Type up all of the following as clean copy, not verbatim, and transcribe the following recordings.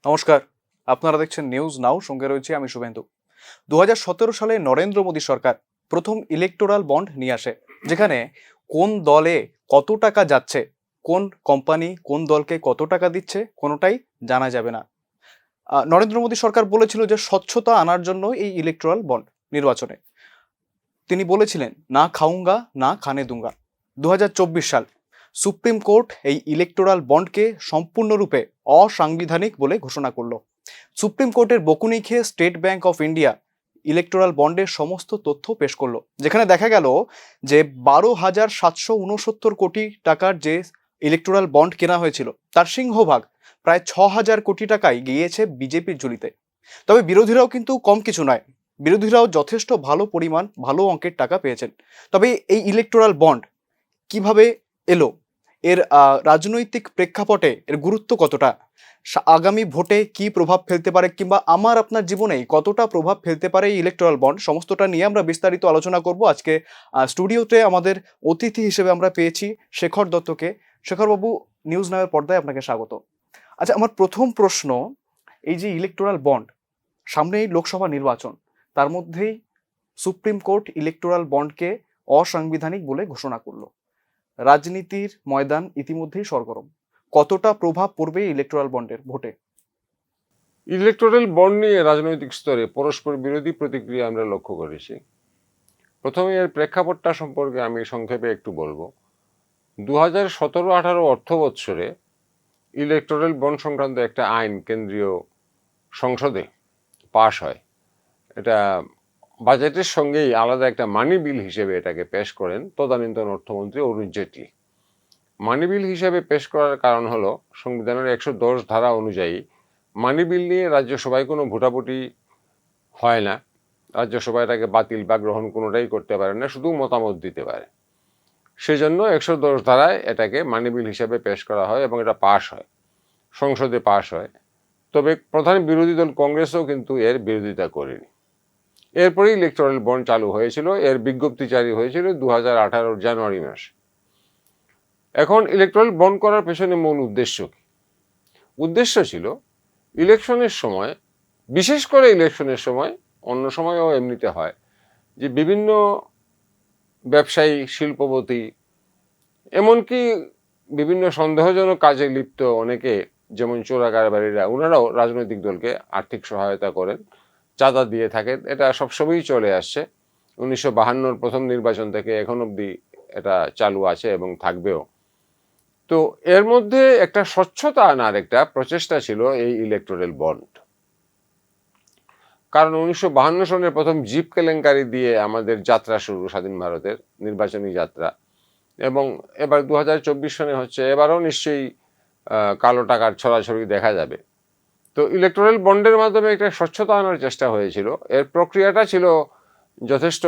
নমস্কার, আপনারা দেখছেন নিউজ নাও, সঙ্গে রয়েছে আমি শুভেন্দু। 2017 সালে নরেন্দ্র মোদী সরকার প্রথম ইলেকটোরাল বন্ড নিয়ে আসে, যেখানে কোন দলে কত টাকা যাচ্ছে, কোন কোম্পানি কোন দলকে কত টাকা দিচ্ছে কোনোটাই জানা যাবে না। নরেন্দ্র মোদী সরকার বলেছিল যে স্বচ্ছতা আনার জন্য এই ইলেকটোরাল বন্ড নির্বাচনে তিনি বলেছিলেন, না খাউঙ্গা না খানে দুঙ্গা। 2024 সাল সুপ্রিম কোর্ট এই ইলেকটোরাল বন্ডকে সম্পূর্ণরূপে অসাংবিধানিক বলে ঘোষণা করলো। সুপ্রিম কোর্টের বকুনি খেয়ে state bank of India electoral বন্ডের সমস্ত তথ্য পেশ করলো, যেখানে দেখা গেল যে 12,769 কোটি টাকার যে ইলেকটোরাল বন্ড কেনা হয়েছিল তার সিংহভাগ প্রায় 6,000 কোটি টাকায় গিয়েছে বিজেপির ঝুলিতে। তবে বিরোধীরাও কিন্তু কম কিছু নয়, বিরোধীরাও যথেষ্ট ভালো পরিমাণ ভালো অঙ্কের টাকা পেয়েছেন। তবে এই ইলেকটোরাল বন্ড কিভাবে এলো, এর রাজনৈতিক প্রেক্ষাপটে এর গুরুত্ব কতটা, আগামী ভোটে কি প্রভাব ফেলতে পারে, কিংবা আমার আপনার জীবনে কতটা প্রভাব ফেলতে পারে এই ইলেকটোরাল বন্ড, সমস্তটা নিয়ে আমরা বিস্তারিত আলোচনা করব। আজকে স্টুডিওতে আমাদের অতিথি হিসেবে আমরা পেয়েছি শেখর দত্তকে। শেখরবাবু, নিউজ নাওয়ের পর্দায় আপনাকে স্বাগত। আচ্ছা, আমার প্রথম প্রশ্ন, এই যে ইলেকটোরাল বন্ড, সামনেই লোকসভা নির্বাচন, তার মধ্যেই সুপ্রিম কোর্ট ইলেকটোরাল বন্ডকে অসাংবিধানিক বলে ঘোষণা করলো। রাজনীতির ময়দান ইতিমধ্যেই সরগরম, কতটা প্রভাব পড়বে ইলেকটোরাল বন্ডের ভোটে? ইলেকটোরাল বন্ড নিয়ে রাজনৈতিক স্তরে পরস্পর বিরোধী প্রতিক্রিয়া আমরা লক্ষ্য করেছি। প্রথমে এর প্রেক্ষাপটটা সম্পর্কে আমি সংক্ষেপে একটু বলবো। 2017-18 অর্থ বৎসরে ইলেকটোরাল বন্ড সংক্রান্ত একটা আইন কেন্দ্রীয় সংসদে পাশ হয়। এটা বাজেটের সঙ্গেই আলাদা একটা মানি বিল হিসেবে এটাকে পেশ করেন তদানীন্তন অর্থমন্ত্রী অরুণ জেটলি। মানি বিল হিসেবে পেশ করার কারণ হলো, সংবিধানের 110 ধারা অনুযায়ী মানি বিল নিয়ে রাজ্যসভায় কোনো ভোটাভুটি হয় না। রাজ্যসভায় এটাকে বাতিল বা গ্রহণ কোনোটাই করতে পারে না, শুধু মতামত দিতে পারে। সেজন্য 110 ধারায় এটাকে মানি বিল হিসেবে পেশ করা হয় এবং এটা পাশ হয়, সংসদে পাশ হয়। তবে প্রধান বিরোধী দল কংগ্রেসও কিন্তু এর বিরোধিতা করেনি। এরপরে ইলেকটোরাল বন্ড চালু হয়েছিল, এর বিজ্ঞপ্তি জারি হয়েছিল 2018 জানুয়ারি মাসে। এখন ইলেকটোরাল বন্ড করার পেছনে মূল উদ্দেশ্য কি? উদ্দেশ্য ছিল ইলেকশনের সময়, বিশেষ করে ইলেকশনের সময়, অন্য সময়ও এমনিতে হয়, যে বিভিন্ন ব্যবসায়ী, শিল্পপতি, এমনকি বিভিন্ন সন্দেহজনক কাজে লিপ্ত অনেকে, যেমন চোরা কারবারিরা, ওনারাও রাজনৈতিক দলকে আর্থিক সহায়তা করেন, চাঁদা দিয়ে থাকেন। এটা সবসময়ই চলে আসছে। 1952 প্রথম নির্বাচন থেকে এখন অবধি এটা চালু আছে এবং থাকবেও। তো এর মধ্যে একটা স্বচ্ছতা আনার একটা প্রচেষ্টা ছিল এই ইলেকটোরাল বন্ড। কারণ 1952 সনের প্রথম জিপ কেলেঙ্কারি দিয়ে আমাদের যাত্রা শুরু, স্বাধীন ভারতের নির্বাচনী যাত্রা, এবং এবার 2024 সনে হচ্ছে, এবারও নিশ্চয়ই কালো টাকার ছড়াছড়ি দেখা যাবে। তো ইলেকটোরাল বন্ডের মাধ্যমে একটা স্বচ্ছতা আনার চেষ্টা হয়েছিল। এর প্রক্রিয়াটা ছিল যথেষ্ট,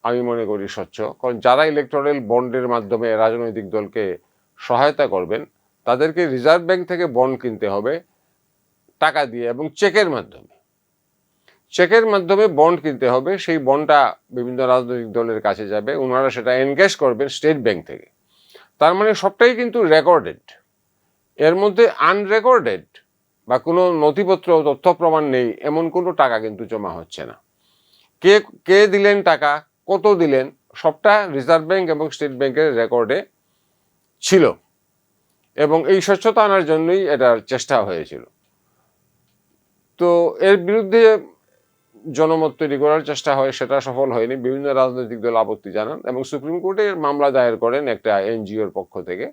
আমি মনে করি, স্বচ্ছ। কারণ যারা ইলেকটোরাল বন্ডের মাধ্যমে রাজনৈতিক দলকে সহায়তা করবেন, তাদেরকে রিজার্ভ ব্যাংক থেকে বন্ড কিনতে হবে টাকা দিয়ে, এবং চেকের মাধ্যমে বন্ড কিনতে হবে। সেই বন্ডটা বিভিন্ন রাজনৈতিক দলের কাছে যাবে, ওনারা সেটা এনক্যাশ করবেন স্টেট ব্যাংক থেকে। তার মানে সবটাই কিন্তু রেকর্ডেড। এর মধ্যে আনরেকর্ডেড বা কোনো নথিপত্র, তথ্য প্রমাণ নেই এমন কোনো টাকা কিন্তু জমা হচ্ছে না। কে কে দিলেন টাকা, কত দিলেন, সবটা রিজার্ভ ব্যাংক এবং স্টেট ব্যাংকের রেকর্ডে ছিল, এবং এই স্বচ্ছতা আনার জন্যই এটার চেষ্টা হয়েছিল। তো এর বিরুদ্ধে জনমত তৈরি করার চেষ্টা হয়, সেটা সফল হয়নি। বিভিন্ন রাজনৈতিক দল আপত্তি জানান এবং সুপ্রিম কোর্টে মামলা দায়ের করেন একটা এনজিওর পক্ষ থেকে।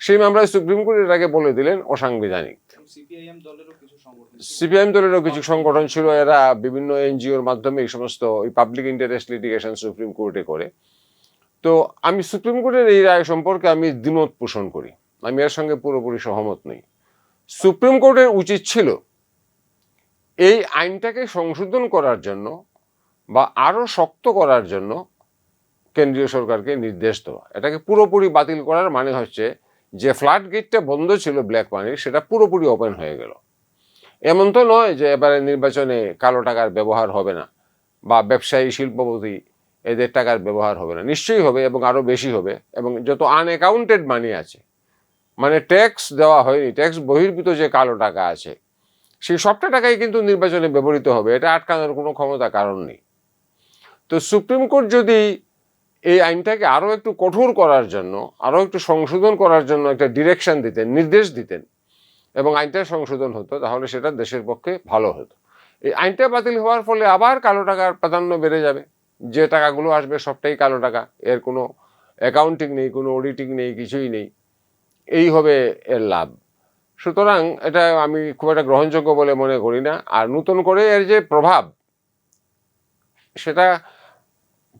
সেই মামলায় সুপ্রিম কোর্ট এটাকে বলে দিলেন অসাংবিধানিক। সিপিআইএম দলেরও কিছু সংগঠন ছিল, এরা বিভিন্ন এনজিওর মাধ্যমে এই সমস্ত পাবলিক ইন্টারেস্ট লিটিগেশন সুপ্রিম কোর্টে করে। তো আমি সুপ্রিম কোর্টের এই রায় সম্পর্কে আমি দ্বিমত পোষণ করি, আমি এর সঙ্গে পুরোপুরি সহমত নই। সুপ্রিম কোর্টের উচিত ছিল এই আইনটাকে সংশোধন করার জন্য বা আরো শক্ত করার জন্য কেন্দ্রীয় সরকারকে নির্দেশ দেওয়া। এটাকে পুরোপুরি বাতিল করার মানে হচ্ছে যে ফ্লাড গেটটা বন্ধ ছিল ব্ল্যাক মানির, সেটা পুরোপুরি ওপেন হয়ে গেল। এমন তো নয় যে এবারে নির্বাচনে কালো টাকার ব্যবহার হবে না, বা ব্যবসায়ী, শিল্পপতি এদের টাকার ব্যবহার হবে না। নিশ্চয়ই হবে, এবং আরো বেশি হবে। এবং যত আনঅ্যাকাউন্টেড মানি আছে, মানে ট্যাক্স দেওয়া হয়নি, ট্যাক্স বহির্ভূত যে কালো টাকা আছে, সেই সবটা টাকাই কিন্তু নির্বাচনে ব্যবহৃত হবে, এটা আটকানোর কোনো ক্ষমতা কারণ নেই। তো সুপ্রিম কোর্ট যদি এই আইনটাকে আরো একটু কঠোর করার জন্য, আরো একটু সংশোধন করার জন্য একটা ডিরেকশন দিতেন, নির্দেশ দিতেন, এবং আইনটা সংশোধন হতো, তাহলে সেটা দেশের পক্ষে ভালো হতো। এই আইনটা বাতিল হওয়ার ফলে আবার কালো টাকার প্রাধান্য বেড়ে যাবে, যে টাকাগুলো আসবে সবটাই কালো টাকা, এর কোনো অ্যাকাউন্টিং নেই, কোনো অডিটিং নেই, কিছুই নেই, এই হবে এর লাভ। সুতরাং এটা আমি খুব একটা গ্রহণযোগ্য বলে মনে করি না। আর নতুন করে এর যে প্রভাব, সেটা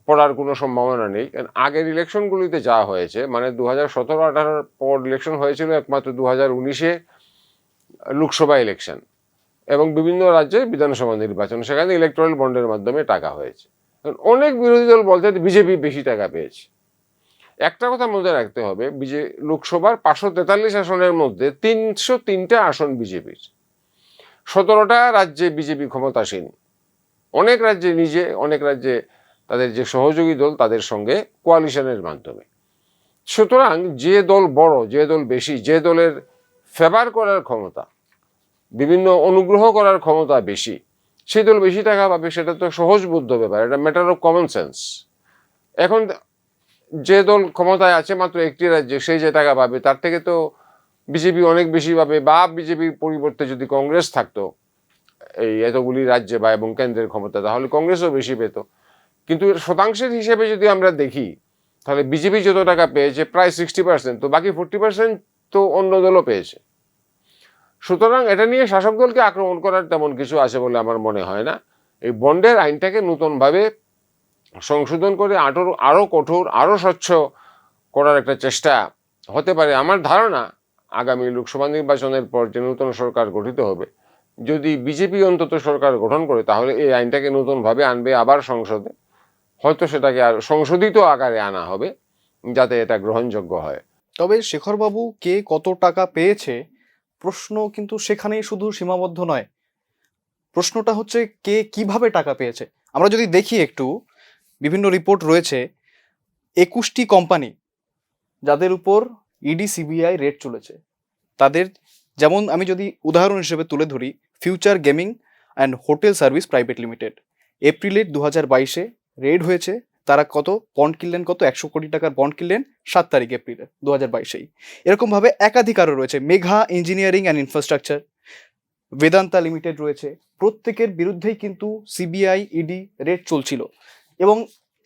পড়ার কোনো সম্ভাবনা নেই, কারণ আগের ইলেকশনগুলিতে যা হয়েছে, মানে 2017-18 পর ইলেকশন হয়েছিল একমাত্র 2019-এ লোকসভা ইলেকশন এবং বিভিন্ন রাজ্যে বিধানসভা নির্বাচন, সেখানে ইলেকট্রাল বন্ডের মাধ্যমে টাকা হয়েছে। অনেক বিরোধী দল বলতে বিজেপি বেশি টাকা পেয়েছে। একটা কথা মনে রাখতে হবে, লোকসভার 543 আসনের মধ্যে 303টা আসন বিজেপির, 17টা রাজ্যে বিজেপি ক্ষমতাসীন, অনেক রাজ্যে নিজে, অনেক রাজ্যে তাদের যে সহযোগী দল তাদের সঙ্গে কোয়ালিশনের মাধ্যমে। সুতরাং যে দল বড়, যে দল বেশি, যে দলের ফেভার করার ক্ষমতা, বিভিন্ন অনুগ্রহ করার ক্ষমতা বেশি, সেই দল বেশি টাকা পাবে, সেটা তো সহজবোধ্য ব্যাপার, এটা ম্যাটার অফ কমন সেন্স। এখন যে দল ক্ষমতায় আছে মাত্র একটি রাজ্যে, সেই যে টাকা পাবে, তার থেকে তো বিজেপি অনেক বেশি পাবে, বা বিজেপির পরিবর্তে যদি কংগ্রেস থাকতো এই এতগুলি রাজ্যে বা এবং কেন্দ্রের ক্ষমতা, তাহলে কংগ্রেসও বেশি পেত। কিন্তু এর শতাংশের হিসেবে যদি আমরা দেখি, তাহলে বিজেপি যত টাকা পেয়েছে প্রায় 60%, তো বাকি 40% তো অন্য দলও পেয়েছে। সুতরাং এটা নিয়ে শাসক দলকে আক্রমণ করার তেমন কিছু আছে বলে আমার মনে হয় না। এই বন্ডের আইনটাকে নতুনভাবে সংশোধন করে আরো কঠোর, আরো স্বচ্ছ করার একটা চেষ্টা হতে পারে। আমার ধারণা আগামী লোকসভা নির্বাচনের পর যে নতুন সরকার গঠিত হবে, যদি বিজেপি অন্তত সরকার গঠন করে, তাহলে এই আইনটাকে নতুনভাবে আনবে আবার সংসদে, হয়তো সেটাকে আর সংশোধিত আকারে আনা হবে যাতে এটা গ্রহণযোগ্য হয়। তবে শেখরবাবু কে কত টাকা পেয়েছে প্রশ্ন কিন্তু সেখানেই শুধু সীমাবদ্ধ নয়, প্রশ্নটা হচ্ছে কে কিভাবে টাকা পেয়েছে। আমরা যদি দেখি একটু, বিভিন্ন রিপোর্ট রয়েছে 21টি কোম্পানি যাদের উপর ইডি সিবিআই রেড চলেছে, তাদের যেমন আমি যদি উদাহরণ হিসেবে তুলে ধরি, future gaming and hotel service private limited, এপ্রিলের 2022-এ রেড হয়েছে। তারা কত বন্ড কিনলেন, কত 100 কোটি টাকার বন্ড কিনলেন 7 তারিখ এপ্রিলে 2022-এই। এরকমভাবে একাধিক আরও রয়েছে, Megha engineering and infrastructure, Vedanta limited রয়েছে। প্রত্যেকের বিরুদ্ধেই কিন্তু সিবিআই ইডি রেড চলছিল, এবং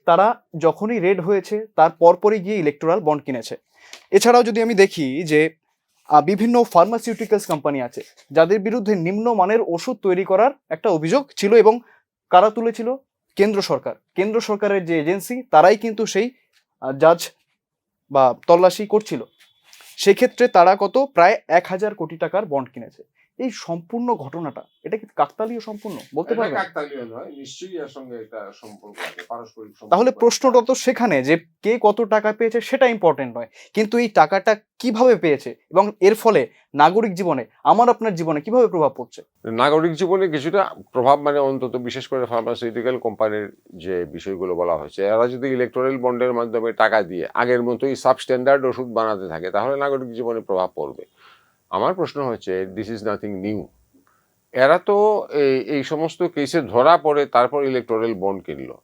তারা যখনই রেড হয়েছে তার পরপরই গিয়ে ইলেকটোরাল বন্ড কিনেছে। এছাড়াও যদি আমি দেখি যে বিভিন্ন ফার্মাসিউটিক্যালস কোম্পানি আছে যাদের বিরুদ্ধে নিম্নমানের ওষুধ তৈরি করার একটা অভিযোগ ছিল, এবং কারা তুলেছিল? কেন্দ্র সরকার, কেন্দ্র সরকারের যে এজেন্সি, তারাই কিন্তু সেই জাজ বা তল্লাশি করছিল। সেক্ষেত্রে তারা কত প্রায় 1000 কোটি টাকার বন্ড কিনেছে। এই সম্পূর্ণ ঘটনাটা, এটা কি কাকতালীয় সম্পূর্ণ বলতে পারবেন? কাকতালীয় নয়, নিশ্চয়ই এর সঙ্গে একটা সম্পর্ক আছে, পারস্পরিক সম্পর্ক। তাহলে প্রশ্নটা তো সেখানে যে কে কত টাকা পেয়েছে সেটা ইম্পর্টেন্ট নয়, কিন্তু এই টাকাটা কিভাবে পেয়েছে এবং এর ফলে নাগরিক জীবনে, আমার আপনার জীবনে কিভাবে প্রভাব পড়ছে। নাগরিক জীবনে কিছুটা প্রভাব, মানে অন্তত বিশেষ করে ফার্মাসিউটিক্যাল কোম্পানির যে বিষয়গুলো বলা হয়েছে, এরা যদি ইলেকট্রাল বন্ডের মাধ্যমে টাকা দিয়ে আগের মতোই সাবস্ট্যান্ডার্ড ওষুধ বানাতে থাকে, তাহলে নাগরিক জীবনে প্রভাব পড়বে। আমার প্রশ্ন হচ্ছে, দিস ইজ নাথিং নিউ। এরা তো এই সমস্ত কেসে ধরা পড়ে তারপর ইলেকট্রাল বন্ড কিনলো।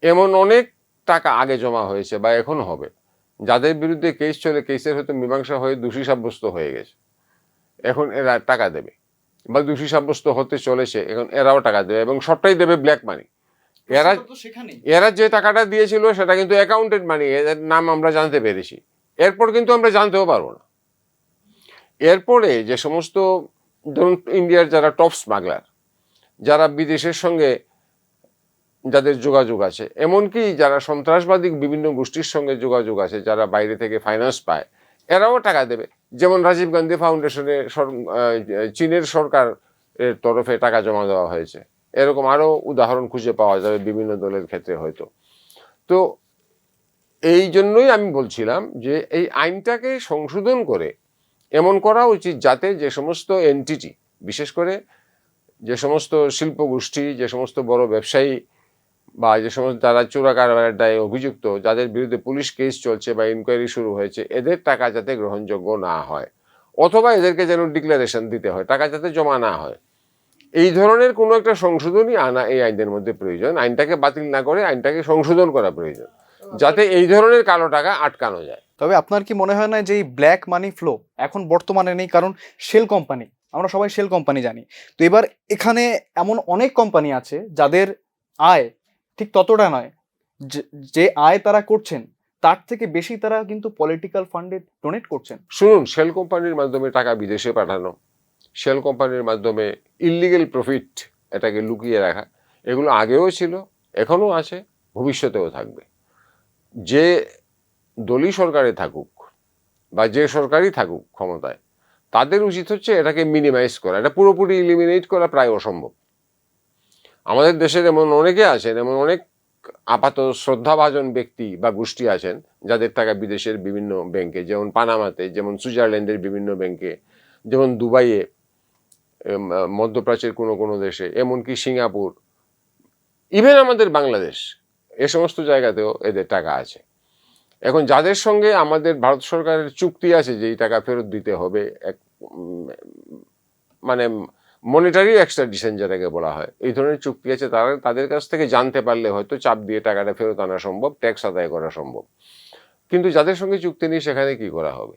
এমন অনেক টাকা আগে জমা হয়েছে বা এখন হবে, যাদের বিরুদ্ধে কেস চলে, কেসের হয়তো মীমাংসা হয়ে দোষী সাব্যস্ত হয়ে গেছে, এখন এরা টাকা দেবে, বা দোষী সাব্যস্ত হতে চলেছে, এখন এরাও টাকা দেবে, এবং সবটাই দেবে ব্ল্যাক মানি। এরা যে টাকাটা দিয়েছিল সেটা কিন্তু অ্যাকাউন্টেড মানি, এর নাম আমরা জানতে পেরেছি, এরপর কিন্তু আমরা জানতেও পারবো না। এরপরে যে সমস্ত, ধরুন ইন্ডিয়ার যারা টপ স্মাগলার, যারা বিদেশের সঙ্গে যাদের যোগাযোগ আছে, এমনকি যারা সন্ত্রাসবাদী বিভিন্ন গোষ্ঠীর সঙ্গে যোগাযোগ আছে, যারা বাইরে থেকে ফাইন্যান্স পায়, এরাও টাকা দেবে। যেমন রাজীব গান্ধী ফাউন্ডেশনে চীনের সরকার এর তরফে টাকা জমা দেওয়া হয়েছে, এরকম আরো উদাহরণ খুঁজে পাওয়া যাবে বিভিন্ন দলের ক্ষেত্রে হয়তো। তো এই জন্যই আমি বলছিলাম যে এই আইনটাকে সংশোধন করে এমন করা উচিত যাতে যে সমস্ত এন্টিটি, বিশেষ করে যে সমস্ত শিল্প গোষ্ঠী, যে সমস্ত বড় ব্যবসায়ী, বা যে সমস্ত যারা চোরা কারবারের দায়ে অভিযুক্ত, যাদের বিরুদ্ধে পুলিশ কেস চলছে বা ইনকোয়ারি শুরু হয়েছে, এদের টাকা যাতে গ্রহণযোগ্য না হয়, অথবা এদেরকে যেন ডিক্লারেশন দিতে হয়, টাকা যাতে জমা না হয়। এই ধরনের কোনো একটা সংশোধনী আনা এই আইনের মধ্যে প্রয়োজন। আইনটাকে বাতিল না করে আইনটাকে সংশোধন করা প্রয়োজন, যাতে এই ধরনের কালো টাকা আটকানো যায়। তবে আপনার কি মনে হয় না যে এই ব্ল্যাক মানি ফ্লো এখন বর্তমানে নেই? কারণ শেল কোম্পানি, আমরা সবাই শেল কোম্পানি জানি, তো এবার এখানে এমন অনেক কোম্পানি আছে যাদের আয় ঠিক ততটা নয়, যে আয় তারা করছেন তার থেকে বেশি তারা কিন্তু পলিটিক্যাল ফান্ডে ডোনেট করছেন। শুনুন, শেল কোম্পানির মাধ্যমে টাকা বিদেশে পাঠানো, শেল কোম্পানির মাধ্যমে ইললিগেল প্রফিট এটাকে লুকিয়ে রাখা, এগুলো আগেও ছিল, এখনও আছে, ভবিষ্যতেও থাকবে। যে দলীয় সরকারে থাকুক বা যে সরকারই থাকুক ক্ষমতায়, তাদের উচিত হচ্ছে এটাকে মিনিমাইজ করা। এটা পুরোপুরি ইলিমিনেট করা প্রায় অসম্ভব। আমাদের দেশের এমন অনেকে আছেন, এমন অনেক আপাত শ্রদ্ধাভাজন ব্যক্তি বা গোষ্ঠী আছেন যাদের টাকা বিদেশের বিভিন্ন ব্যাংকে, যেমন পানামাতে, যেমন সুইজারল্যান্ডের বিভিন্ন ব্যাংকে, যেমন দুবাইয়ে, মধ্যপ্রাচ্যের কোনো কোনো দেশে, এমনকি সিঙ্গাপুর, ইভেন আমাদের বাংলাদেশ, এ সমস্ত জায়গাতেও এদের টাকা আছে। এখন যাদের সঙ্গে আমাদের ভারত সরকারের চুক্তি আছে যে এই টাকা ফেরত দিতে হবে, মানে মনিটারি এক্সট্রাডিশন যেটাকে বলা হয়, এই ধরনের চুক্তি আছে, তাদের কাছ থেকে জানতে পারলে হয়তো চাপ দিয়ে টাকাটা ফেরত আনা সম্ভব, ট্যাক্স আদায় করা সম্ভব। কিন্তু যাদের সঙ্গে চুক্তি নেই সেখানে কি করা হবে?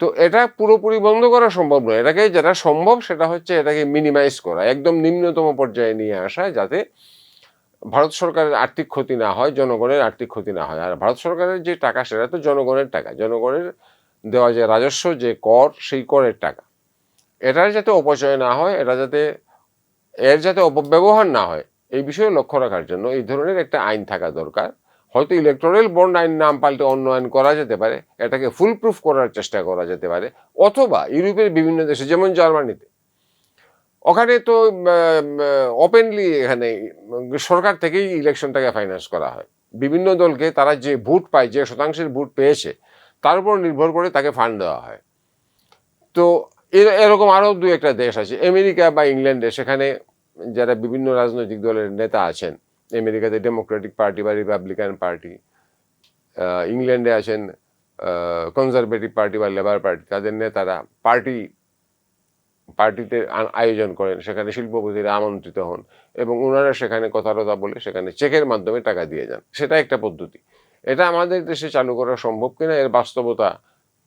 তো এটা পুরোপুরি বন্ধ করা সম্ভব নয়। এটাকে যেটা সম্ভব সেটা হচ্ছে এটাকে মিনিমাইজ করা, একদম নিম্নতম পর্যায়ে নিয়ে আসা, যাতে ভারত সরকারের আর্থিক ক্ষতি না হয়, জনগণের আর্থিক ক্ষতি না হয়। আর ভারত সরকারের যে টাকা সেটা তো জনগণের টাকা, জনগণের দেওয়া যে রাজস্ব, যে কর, সেই করের টাকা। এটার যাতে অপচয় না হয়, এর যাতে অপব্যবহার না হয়, এই বিষয়ে লক্ষ্য রাখার জন্য এই ধরনের একটা আইন থাকা দরকার। হয়তো ইলেকটোরাল বন্ড আইন নাম পাল্টে অন্য আইন করা যেতে পারে, এটাকে ফুল প্রুফ করার চেষ্টা করা যেতে পারে। অথবা ইউরোপের বিভিন্ন দেশে, যেমন জার্মানিতে, ওখানে তো ওপেনলি এখানে সরকার থেকেই ইলেকশনটাকে ফাইন্যান্স করা হয়। বিভিন্ন দলকে তারা যে ভোট পায়, যে শতাংশের ভোট পেয়েছে, তার উপর নির্ভর করে তাকে ফান্ড দেওয়া হয়। তো এরকম আরও দু একটা দেশ আছে, আমেরিকা বা ইংল্যান্ডে, সেখানে যারা বিভিন্ন রাজনৈতিক দলের নেতা আছেন, আমেরিকাতে ডেমোক্রেটিক পার্টি বা রিপাবলিকান পার্টি, ইংল্যান্ডে আছেন কনজারভেটিভ পার্টি বা লেবার পার্টি, তাদের নেতারা পার্টিতে আয়োজন করেন, সেখানে শিল্পপতিরা আমন্ত্রিত হন এবং ওনারা সেখানে কথা বলে সেখানে চেকের মাধ্যমে টাকা দিয়ে যান। সেটা একটা পদ্ধতি। এটা আমাদের দেশে চালু করা সম্ভব কিনা, এর বাস্তবতা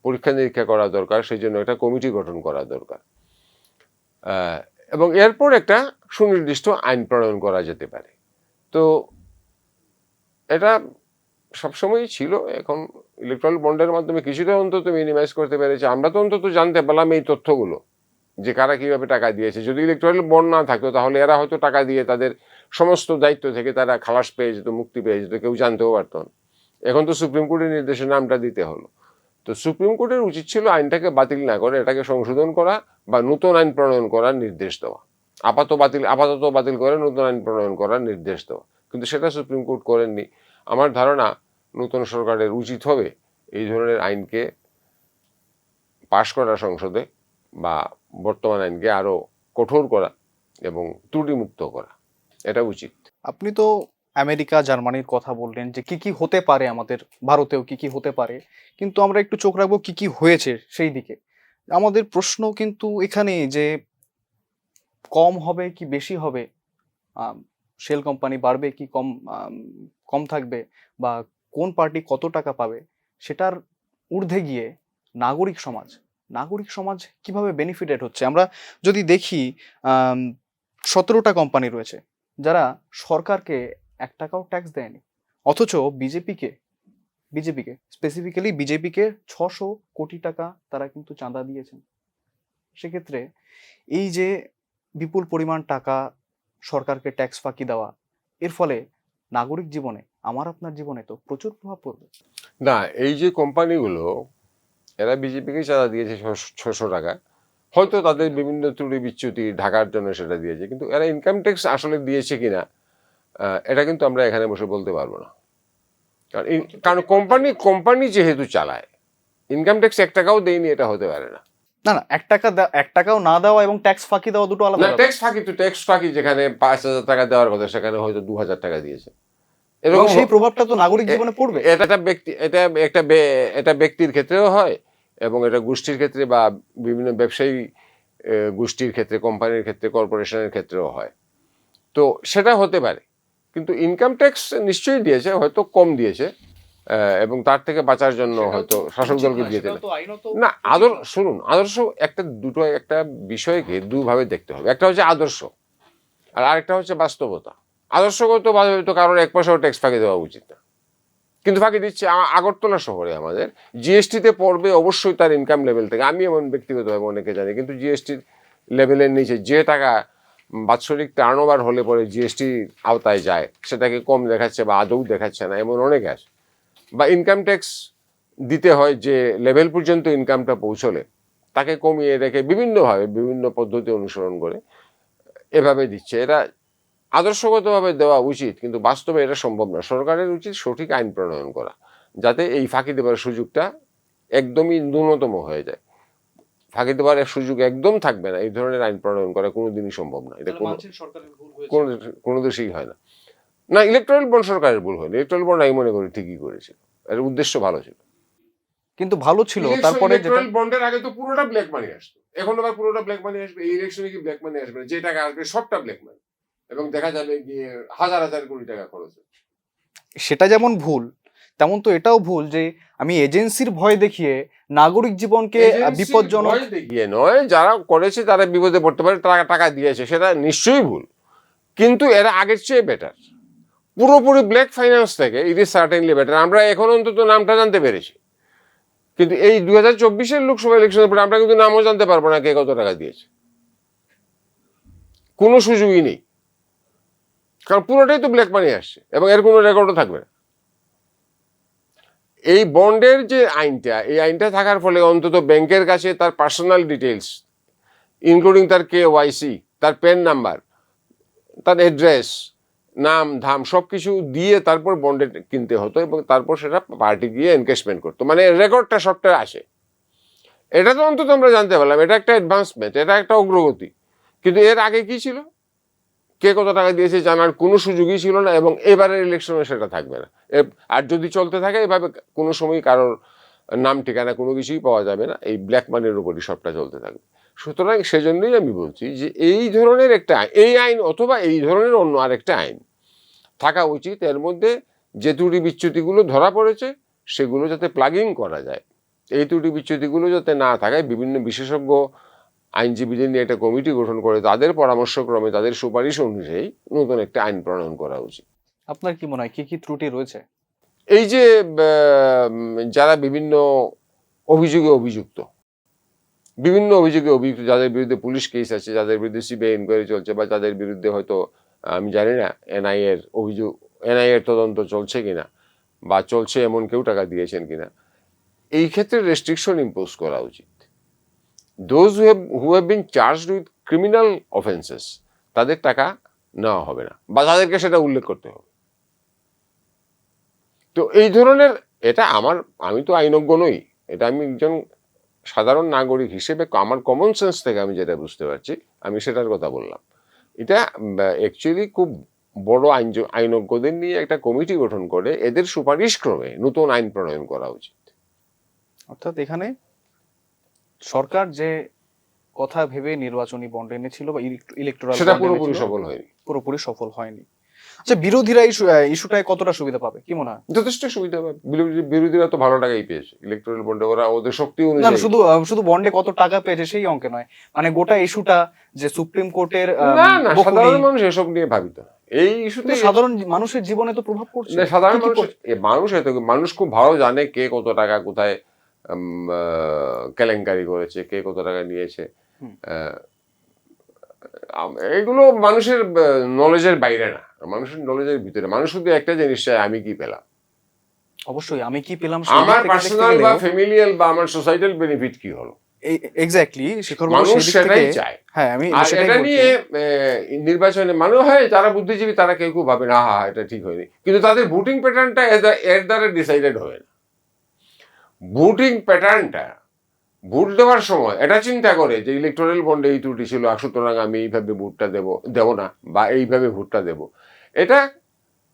পরীক্ষা নিরীক্ষা করা দরকার। সেই জন্য একটা কমিটি গঠন করা দরকার এবং এরপর একটা সুনির্দিষ্ট আইন প্রণয়ন করা যেতে পারে। তো এটা সবসময়ই ছিল। এখন ইলেকট্রাল বন্ডের মাধ্যমে কিছুটা অন্তত মিনিমাইজ করতে পেরেছে। আমরা তো অন্তত জানতে পারলাম এই তথ্যগুলো, যে কারা কিভাবে টাকা দিয়েছে। যদি ইলেকট্রাল বন্ড না থাকতো তাহলে এরা হয়তো টাকা দিয়ে তাদের সমস্ত দায়িত্ব থেকে তারা খালাস পেয়ে যেত, মুক্তি পেয়ে যেত, কেউ জানতেও পারত না। এখন তো সুপ্রিম কোর্টের নির্দেশে নামটা দিতে হলো। তো সুপ্রিম কোর্টের উচিত ছিল আইনটাকে বাতিল না করে এটাকে সংশোধন করা বা নতুন আইন প্রণয়ন করার নির্দেশ দেওয়া। আপাতত বাতিল করে নতুন আইন প্রণয়ন করার নির্দেশ দেওয়া, কিন্তু সেটা সুপ্রিম কোর্ট করেননি। আমার ধারণা নতুন সরকারের উচিত হবে এই ধরনের আইনকে পাশ করা সংসদে, বা বর্তমান আইনকে আরো কঠোর করা এবং ত্রুটিমুক্ত করা, এটা উচিত। আপনি তো আমেরিকা, জার্মানির কথা বললেন যে কি কি হতে পারে, আমাদের ভারতেও কি কি হতে পারে, কিন্তু আমরা একটু চোখ রাখবো কি কি হয়েছে সেই দিকে। আমাদের প্রশ্ন কিন্তু এখানে যে কম হবে কি বেশি হবে, শেল কোম্পানি বাড়বে কি কম থাকবে, বা কোন পার্টি কত টাকা পাবে, সেটার ঊর্ধ্বে গিয়ে নাগরিক সমাজ কিভাবে বেনিফিটেড হচ্ছে। আমরা যদি দেখি 17টা কোম্পানি রয়েছে যারা সরকারকে 1 টাকাও ট্যাক্স দেয়নি, অথচ বিজেপিকে স্পেসিফিক্যালি বিজেপিকে 600 কোটি টাকা তারা কিন্তু চাঁদা দিয়েছেন। সেক্ষেত্রে এই যে বিপুল পরিমাণ টাকা সরকারকে ট্যাক্স ফাঁকি দেওয়া, এর ফলে নাগরিক জীবনে, আমার আপনার জীবনে তো প্রচুর প্রভাব পড়বে। না, এই যে কোম্পানিগুলো, এরা বিজেপিকে চাঁদা দিয়েছে 600 টাকা, হয়তো তাদের বিভিন্ন ত্রুটি বিচ্যুতি ঢাকার জন্য সেটা দিয়েছে, কিন্তু এরা ইনকাম ট্যাক্স আসলে দিয়েছে কিনা এটা কিন্তু আমরা এখানে বসে বলতে পারবো না। কারণ কোম্পানি যেহেতু চালায়, ইনকাম ট্যাক্স 1 টাকাও দেয়নি, এটা হতে পারে না। না, 1 টাকাও না দেওয়া এবং ট্যাক্স ফাঁকি দেওয়া দুটো আলাদা। ট্যাক্স ফাঁকি যেখানে 5,000 টাকা দেওয়ার কথা সেখানে হয়তো 2,000 টাকা দিয়েছে। এরকম সেই প্রভাবটা তো নাগরিক জীবনে পড়বে। এটা ব্যক্তির ক্ষেত্রেও হয়, এবং এটা গোষ্ঠীর ক্ষেত্রে বা বিভিন্ন ব্যবসায়ী গোষ্ঠীর ক্ষেত্রে, কোম্পানির ক্ষেত্রে, কর্পোরেশনের ক্ষেত্রেও হয়। তো সেটা হতে পারে, কিন্তু ইনকাম ট্যাক্স নিশ্চয়ই দিয়েছে, হয়তো কম দিয়েছে, এবং তার থেকে বাঁচার জন্য হয়তো শাসক দলকে দিয়েছে না। শুনুন, আদর্শ একটা বিষয়কে দুভাবে দেখতে হবে। একটা হচ্ছে আদর্শ, আর আরেকটা হচ্ছে বাস্তবতা। আদর্শগতভাবে তো কারোর 1 পয়সাও ট্যাক্স ফাঁকি দেওয়া উচিত না, কিন্তু ফাঁকি দিচ্ছে। আগরতলা শহরে আমাদের জিএসটিতে পড়বে অবশ্যই তার ইনকাম লেভেল থেকে। আমি এমন ব্যক্তিগতভাবে অনেকে জানি, কিন্তু জিএসটির লেভেলের নিচে যে টাকা বাৎসরিক টার্নওভার হলে পরে জিএসটি আওতায় যায়, সেটাকে কম দেখাচ্ছে বা আদৌ দেখাচ্ছে না, এমন অনেকে আছে। বা ইনকাম ট্যাক্স দিতে হয় যে লেভেল পর্যন্ত ইনকামটা পৌঁছলে, তাকে কমিয়ে রেখে বিভিন্নভাবে বিভিন্ন পদ্ধতি অনুসরণ করে এভাবে দিচ্ছে। এটা আদর্শগতভাবে দেওয়া উচিত, কিন্তু বাস্তবে এটা সম্ভব না। সরকারের উচিত সঠিক আইন প্রণয়ন করা, যাতে এই ফাঁকি দেওয়ার সুযোগটা একদমই ন্যূনতম হয়ে যায়। ফাঁকি দেওয়ার সুযোগ একদম থাকবে না, এই ধরনের আইন প্রণয়ন করা কোনোদিনই সম্ভব না। এটা কোনো দেশেই হয় না। না, ইলেকট্রাল বন্ড সরকারের ভুল হয়নি। ইলেকট্রাল বন্ড আমি মনে করি ঠিকই করেছিল, এর উদ্দেশ্য ভালো ছিল। কিন্তু ভালো ছিল তারপরে যেটা বন্ডের আগে তো পুরোটা ব্ল্যাক মানি আসতো, এখন আবার পুরোটা ব্ল্যাক মানি আসবে। এই ইলেকশনে কি ব্ল্যাক মানি আসবে না? যে টাকা আসবে সবটা ব্ল্যাক মানি, এবং দেখা যাবে গিয়ে হাজার হাজার কোটি টাকা খরচ হচ্ছে। সেটা যেমন ভুল, তেমন তো এটাও ভুল যে আমি এজেন্সির ভয় দেখিয়ে নাগরিক জীবনকে বিপজ্জনক ভয় দেখিয়ে নয়, যারা করেছে তারা বিপদে পড়তে পারে, তারা টাকা দিয়েছে, সেটা নিশ্চয়ই ভুল, কিন্তু এরা আগের চেয়ে বেটার। পুরোপুরি ব্ল্যাক ফাইন্যান্স থেকে ইট ইজ সার্টেনলি বেটার। আমরা এখন অন্তত নামটা জানতে পেরেছি, কিন্তু এই 2024-এর লোকসভা ইলেকশনের পরে আমরা কিন্তু নামও জানতে পারবো না কে কত টাকা দিয়েছে। কোনো সুযোগই নেই, কারণ পুরোটাই তো ব্ল্যাক মানি আসছে, এবং এর কোনো রেকর্ডও থাকবে না। এই বন্ডের যে আইনটা, এই আইনটা থাকার ফলে অন্তত ব্যাংকের কাছে তার পার্সোনাল ডিটেলস, ইনক্লুডিং তার কেওয়াইসি, তার প্যান নাম্বার, তার অ্যাড্রেস, নাম ধাম সবকিছু দিয়ে তারপর বন্ডে কিনতে হতো, এবং তারপর সেটা পার্টি গিয়ে এনকেশমেন্ট করতো, মানে রেকর্ডটা সবটা আসে। এটা তো অন্তত আমরা জানতে পারলাম, এটা একটা অ্যাডভান্সমেন্ট, এটা একটা অগ্রগতি। কিন্তু এর আগে কি ছিল, কে কত টাকা দিয়েছে জানার কোনো সুযোগই ছিল না, এবং এবারের ইলেকশনে সেটা থাকবে না। আর যদি চলতে থাকে এভাবে, কোনো সময় কারোর নাম ঠিকানা কোনো কিছুই পাওয়া যাবে না, এই ব্ল্যাক মানির উপরই সবটা চলতে থাকবে। সুতরাং সেজন্যই আমি বলছি যে এই ধরনের একটা এই আইন অথবা এই ধরনের অন্য আরেকটা আইন থাকা উচিত। এর মধ্যে যে ত্রুটি বিচ্যুতিগুলো ধরা পড়েছে সেগুলো যাতে প্লাগিং করা যায়, এই ত্রুটি বিচ্যুতিগুলো যাতে না থাকে, বিভিন্ন বিশেষজ্ঞ আইনজীবীদের নিয়ে একটা কমিটি গঠন করে তাদের পরামর্শক্রমে, তাদের সুপারিশ অনুযায়ী নতুন একটা আইন প্রণয়ন করা উচিত। আপনার কি মনে হয় কি কি ত্রুটি রয়েছে? এই যে যারা বিভিন্ন অভিযোগে অভিযুক্ত, যাদের বিরুদ্ধে পুলিশ কেস আছে, যাদের বিরুদ্ধে সিবিআই ইনকোয়ারি চলছে, বা যাদের বিরুদ্ধে হয়তো আমি জানি না এনআইএর তদন্ত চলছে কিনা, বা চলছে এমন কেউ টাকা দিয়েছেন কিনা, এই ক্ষেত্রে রেস্ট্রিকশন ইম্পোজ করা উচিত। Those who have been charged with criminal offences, তাদের টাকা নেওয়া হবে না, বা তাদেরকে সেটা উল্লেখ করতে হবে। তো এই ধরনের, এটা আমি তো আইনজ্ঞ নই, এটা আমি একজন সাধারণ নাগরিক হিসেবে আমার কমন সেন্স থেকে আমি যেটা বুঝতে পারছি, আমি সেটার কথা বললাম। এটা অ্যাকচুয়ালি খুব বড় আইনজ্ঞদের নিয়ে একটা কমিটি গঠন করে এদের সুপারিশ ক্রমে নতুন আইন প্রণয়ন করা উচিত। অর্থাৎ এখানে সরকার যে কথা ভেবে নির্বাচনী বন্ড এনেছিল বা ইলেকটোরাল সেটা পুরোপুরি সফল হয়নি, পুরোপুরি সফল হয়নি। আচ্ছা, বিরোধীরা ইস্যুটায় কতটা সুবিধা পাবে কি মনে হয়? যথেষ্ট সুবিধা পাবে। বিরোধীরা তো ভালো টাকাই পেয়েছে ইলেকট্রাল বন্ডে, ওরা ওদের শক্তি না, অনুযায়ী। শুধু বন্ডে কত টাকা পেয়েছে সেই অঙ্কে নয়, মানে গোটা ইস্যুটা যে সুপ্রিম কোর্টের না, সাধারণ মানুষ এসব নিয়ে ভাবিত না। এই ইস্যুতে সাধারণ মানুষের জীবনে তো প্রভাব পড়ছে। সাধারণ মানুষ খুব ভালো জানে কে কত টাকা কোথায় কেলেঙ্কারি করেছে, কে কত টাকা নিয়েছে। এগুলো মানুষের নলেজের বাইরে না, মানুষের নলেজের ভিতরে। মানুষ শুধু একটা জিনিস চায়, আমি কি পেলাম। অবশ্যই আমি কি পেলাম, আমার পার্সোনাল বা ফ্যামিলিয়াল বা আমার সোসাইটাল বেনিফিট কি হলো, এক্স্যাক্টলি মানুষ সেটাই চায়। হ্যাঁ, আমি এটা নিয়ে নির্বাচনে মানুষ হয় যারা বুদ্ধিজীবী, তারা কেউ কেউ ভাবে না এটা ঠিক হয়নি, কিন্তু তাদের ভোটিং প্যাটার্নটা এর দ্বারা ডিসাইডেড হয় না। ভোটিং প্যাটার্নটা ভোট দেওয়ার সময় এটা চিন্তা করে যে ইলেকটোরাল বন্ডে এই ত্রুটি ছিল, সুতরাং আমি এইভাবে ভোটটা দেব না, বা এইভাবে ভোটটা দেব। এটা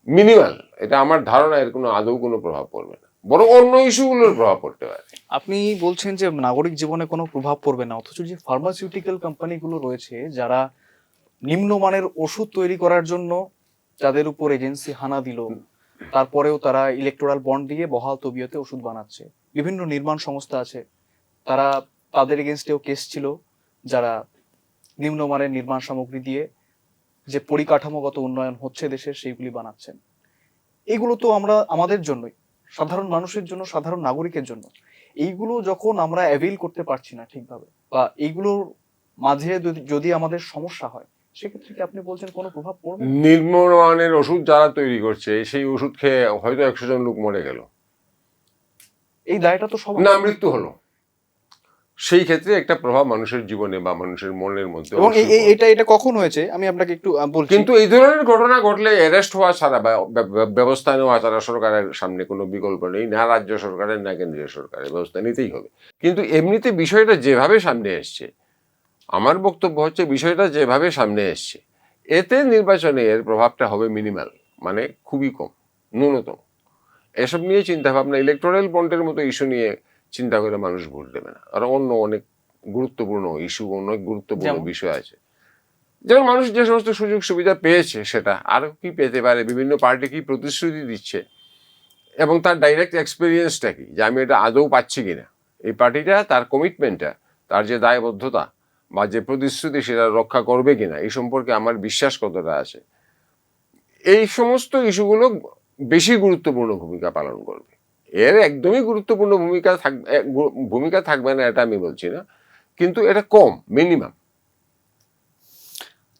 মিনিমাল, এটা আমার ধারণা এর কোনো আদৌ কোনো প্রভাব পড়বে না। বরং অন্য ইস্যুগুলোর প্রভাব পড়তে পারে। আপনি বলছেন যে নাগরিক জীবনে কোনো প্রভাব পড়বে না, অথচ যে ফার্মাসিউটিক্যাল কোম্পানিগুলো রয়েছে যারা নিম্নমানের ওষুধ তৈরি করার জন্য যাদের উপর এজেন্সি হানা দিল, তারপরেও তারা ইলেকটোরাল বন্ড দিয়ে বহাল তবিয়তে ওষুধ বানাচ্ছে। বিভিন্ন নির্মাণ সংস্থা আছে, তারা তাদের এগেনস্টেও কেস ছিল, যারা নিম্নমানের নির্মাণ সামগ্রী দিয়ে যে পরিকাঠামোগত উন্নয়ন হচ্ছে দেশের সেইগুলি বানাচ্ছেন। এইগুলো তো আমরা আমাদের জন্যই, সাধারণ মানুষের জন্য, সাধারণ নাগরিকের জন্য। এইগুলো যখন আমরা অ্যাভেইল করতে পারছি না ঠিকভাবে, বা এইগুলোর মাঝে যদি আমাদের সমস্যা হয়, সেক্ষেত্রে কি আপনি বলছেন কোনো প্রভাব পড়বে না? নিম্নমানের ওষুধ যারা তৈরি করছে সেই ওষুধ খেয়ে হয়তো 100 জন লোক মরে গেল, এই দায়টা তো সবার। না মৃত্যু হলো, সেই ক্ষেত্রে একটা প্রভাব মানুষের জীবনে বা মানুষের মনের মধ্যে এবং অবশ্যই পড়ে। এটা কখন হয়েছে আমি আপনাকে একটু বলছি। কিন্তু এই ধরনের ঘটনা ঘটলে অ্যারেস্ট হওয়া ছাড়া বা ব্যবস্থা নেওয়া ছাড়া সরকারের সামনে কোনো বিকল্প নেই, না রাজ্য সরকারের না কেন্দ্রীয় সরকারের, ব্যবস্থা নিতেই হবে। কিন্তু এমনিতে বিষয়টা যেভাবে সামনে এসছে, আমার বক্তব্য হচ্ছে বিষয়টা যেভাবে সামনে এসছে, এতে নির্বাচনে এর প্রভাবটা হবে মিনিমাল, মানে খুবই কম, ন্যূনতম। এসব নিয়ে চিন্তা ভাবনা, ইলেকটোরাল বন্ডের মতো ইস্যু নিয়ে চিন্তা করে মানুষ ভোট দেবে না। আর অন্য অনেক গুরুত্বপূর্ণ ইস্যু, অনেক গুরুত্বপূর্ণ বিষয় আছে, যেমন মানুষ যে সমস্ত সুযোগ সুবিধা পেয়েছে সেটা আরো কি পেতে পারে, বিভিন্ন পার্টি কি প্রতিশ্রুতি দিচ্ছে এবং তার ডাইরেক্ট এক্সপিরিয়েন্সটা কি, যে আমি এটা আদৌ পাচ্ছি কিনা, এই পার্টিটা তার কমিটমেন্টটা, তার যে দায়বদ্ধতা বা যে প্রতিশ্রুতি সেটা রক্ষা করবে কিনা, এই সম্পর্কে আমার বিশ্বাস কতটা আছে, এই সমস্ত ইস্যুগুলো বেশি গুরুত্বপূর্ণ ভূমিকা পালন করবে। এর একদমই গুরুত্বপূর্ণ ভূমিকা থাকবে না এটা আমি বলছি না, কিন্তু এটা কম, মিনিমাম।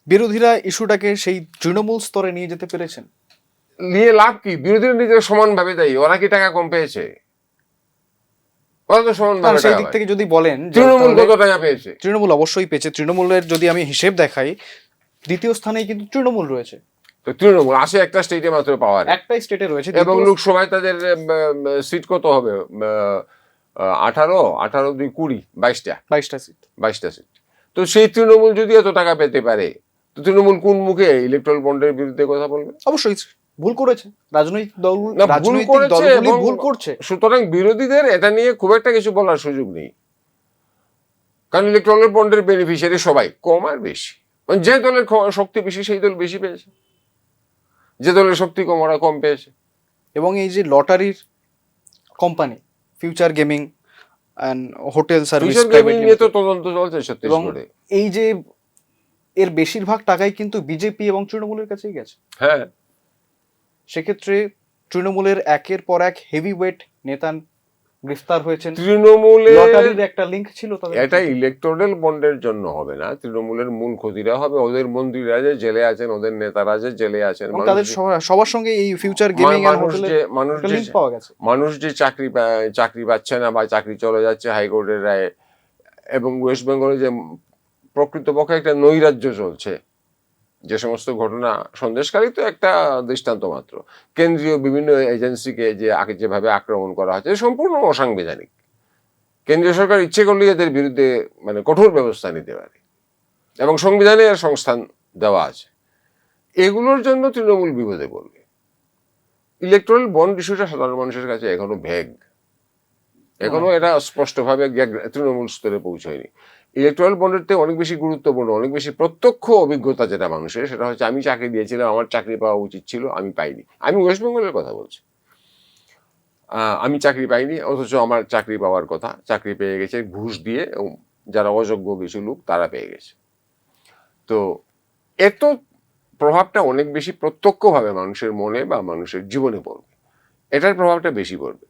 বিরোধীরা ইস্যুটাকে সেই তৃণমূল স্তরে নিয়ে যেতে পেরেছেন? নিয়ে লাভ কি? বিরোধীরা নিজেরা সমানভাবে দায়ী, ওরা কি টাকা কম পেয়েছে? ওরা তো সমানভাবে সেই টাকা দিক পায়। থেকে যদি বলেন যে তৃণমূল তাহলে কত টাকা পেয়েছে? তৃণমূল অবশ্যই পেয়েছে। তৃণমূলের যদি আমি হিসেব দেখাই, দ্বিতীয় স্থানেই কিন্তু তৃণমূল রয়েছে। তো তৃণমূল আসে একটা স্টেটে মাত্র পাওয়ার, একটাই স্টেটে রয়েছে। এবং লোকসভায় তাদের সিট কত হবে? 18, 18 2 20, 22টা সিট। 22টা সিট। তো সেই তৃণমূল যদি এত টাকা পেতে পারে, তো তৃণমূল কোন মুখে ইলেকট্রাল বন্ডের বিরুদ্ধে কথা বলবে? অবশ্যই ভুল করেছে রাজনৈতিক দল, না, ভুল রাজনৈতিক করেছে দলগুলি এবং ভুল করছে। সুতরাং বিরোধীদের এটা নিয়ে খুব একটা কিছু বলার সুযোগ নেই, কারণ ইলেকট্রাল বন্ডের বেনিফিশিয়ারি সবাই, কম আর বেশি। মানে যে দলের শক্তি বেশি সেই দল বেশি পেয়েছে, যে দলের শক্তি কম ওরা কম পেয়েছে। এবং এই যে লটারির company Future Gaming and Hotel Service Future Gaming নিয়ে তো তদন্ত চলছে ছত্তিশগড়ে। এই যে এর বেশিরভাগ টাকাই কিন্তু বিজেপি এবং তৃণমূলের কাছেই গেছে। হ্যাঁ, সেক্ষেত্রে তৃণমূলের একের পর এক হেভিওয়েট নেতা গ্রেফতার হয়েছেন। তৃণমূলের লটারির একটা লিংক ছিল তাদের। এটা ইলেকটোরাল বন্ডের জন্য হবে না, তৃণমূলের মূল ক্ষতিটা হবে ওদের মন্ত্রীরা যে জেলে আছেন, ওদের নেতারা যে জেলে আছেন, এবং তাদের সবার সঙ্গে এই ফিউচার গেমিং এন্ড হোটেলের লিংক পাওয়া গেছে। মানুষ যে চাকরি পাচ্ছে না বা চাকরি চলে যাচ্ছে হাইকোর্টের রায়ে, এবং ওয়েস্ট বেঙ্গলে যে প্রকৃতপক্ষে একটা নৈরাজ্য চলছে, যে সমস্ত ঘটনা, সন্দেশকারী তো একটা দৃষ্টান্ত মাত্র, কেন্দ্রীয় বিভিন্ন এজেন্সিকে যে যেভাবে আক্রমণ করা হচ্ছে সম্পূর্ণ অসাংবিধানিক। কেন্দ্রীয় সরকার ইচ্ছে করলে এদের বিরুদ্ধে মানে কঠোর ব্যবস্থা নিতে পারে, এবং সংবিধানে এর সংস্থান দেওয়া আছে। এগুলোর জন্য তৃণমূল বিপদে পড়বে। ইলেকট্রাল বন্ড ইস্যুটা সাধারণ মানুষের কাছে এখনো ভ্যাগ, এখনো এটা স্পষ্টভাবে তৃণমূল স্তরে পৌঁছয়নি। ইলেকট্রাল বন্ডের থেকে অনেক বেশি গুরুত্বপূর্ণ, অনেক বেশি প্রত্যক্ষ অভিজ্ঞতা যেটা মানুষের, সেটা হচ্ছে আমি চাকরি দিয়েছিলাম, আমার চাকরি পাওয়া উচিত ছিল, আমি পাইনি। আমি ওয়েস্ট বেঙ্গলের কথা বলছি, আমি চাকরি পাইনি, অথচ আমার চাকরি পাওয়ার কথা, চাকরি পেয়ে গেছে ঘুষ দিয়ে, যারা অযোগ্য কিছু লোক তারা পেয়ে গেছে। তো এত প্রভাবটা অনেক বেশি প্রত্যক্ষভাবে মানুষের মনে বা মানুষের জীবনে পড়বে, এটার প্রভাবটা বেশি পড়বে।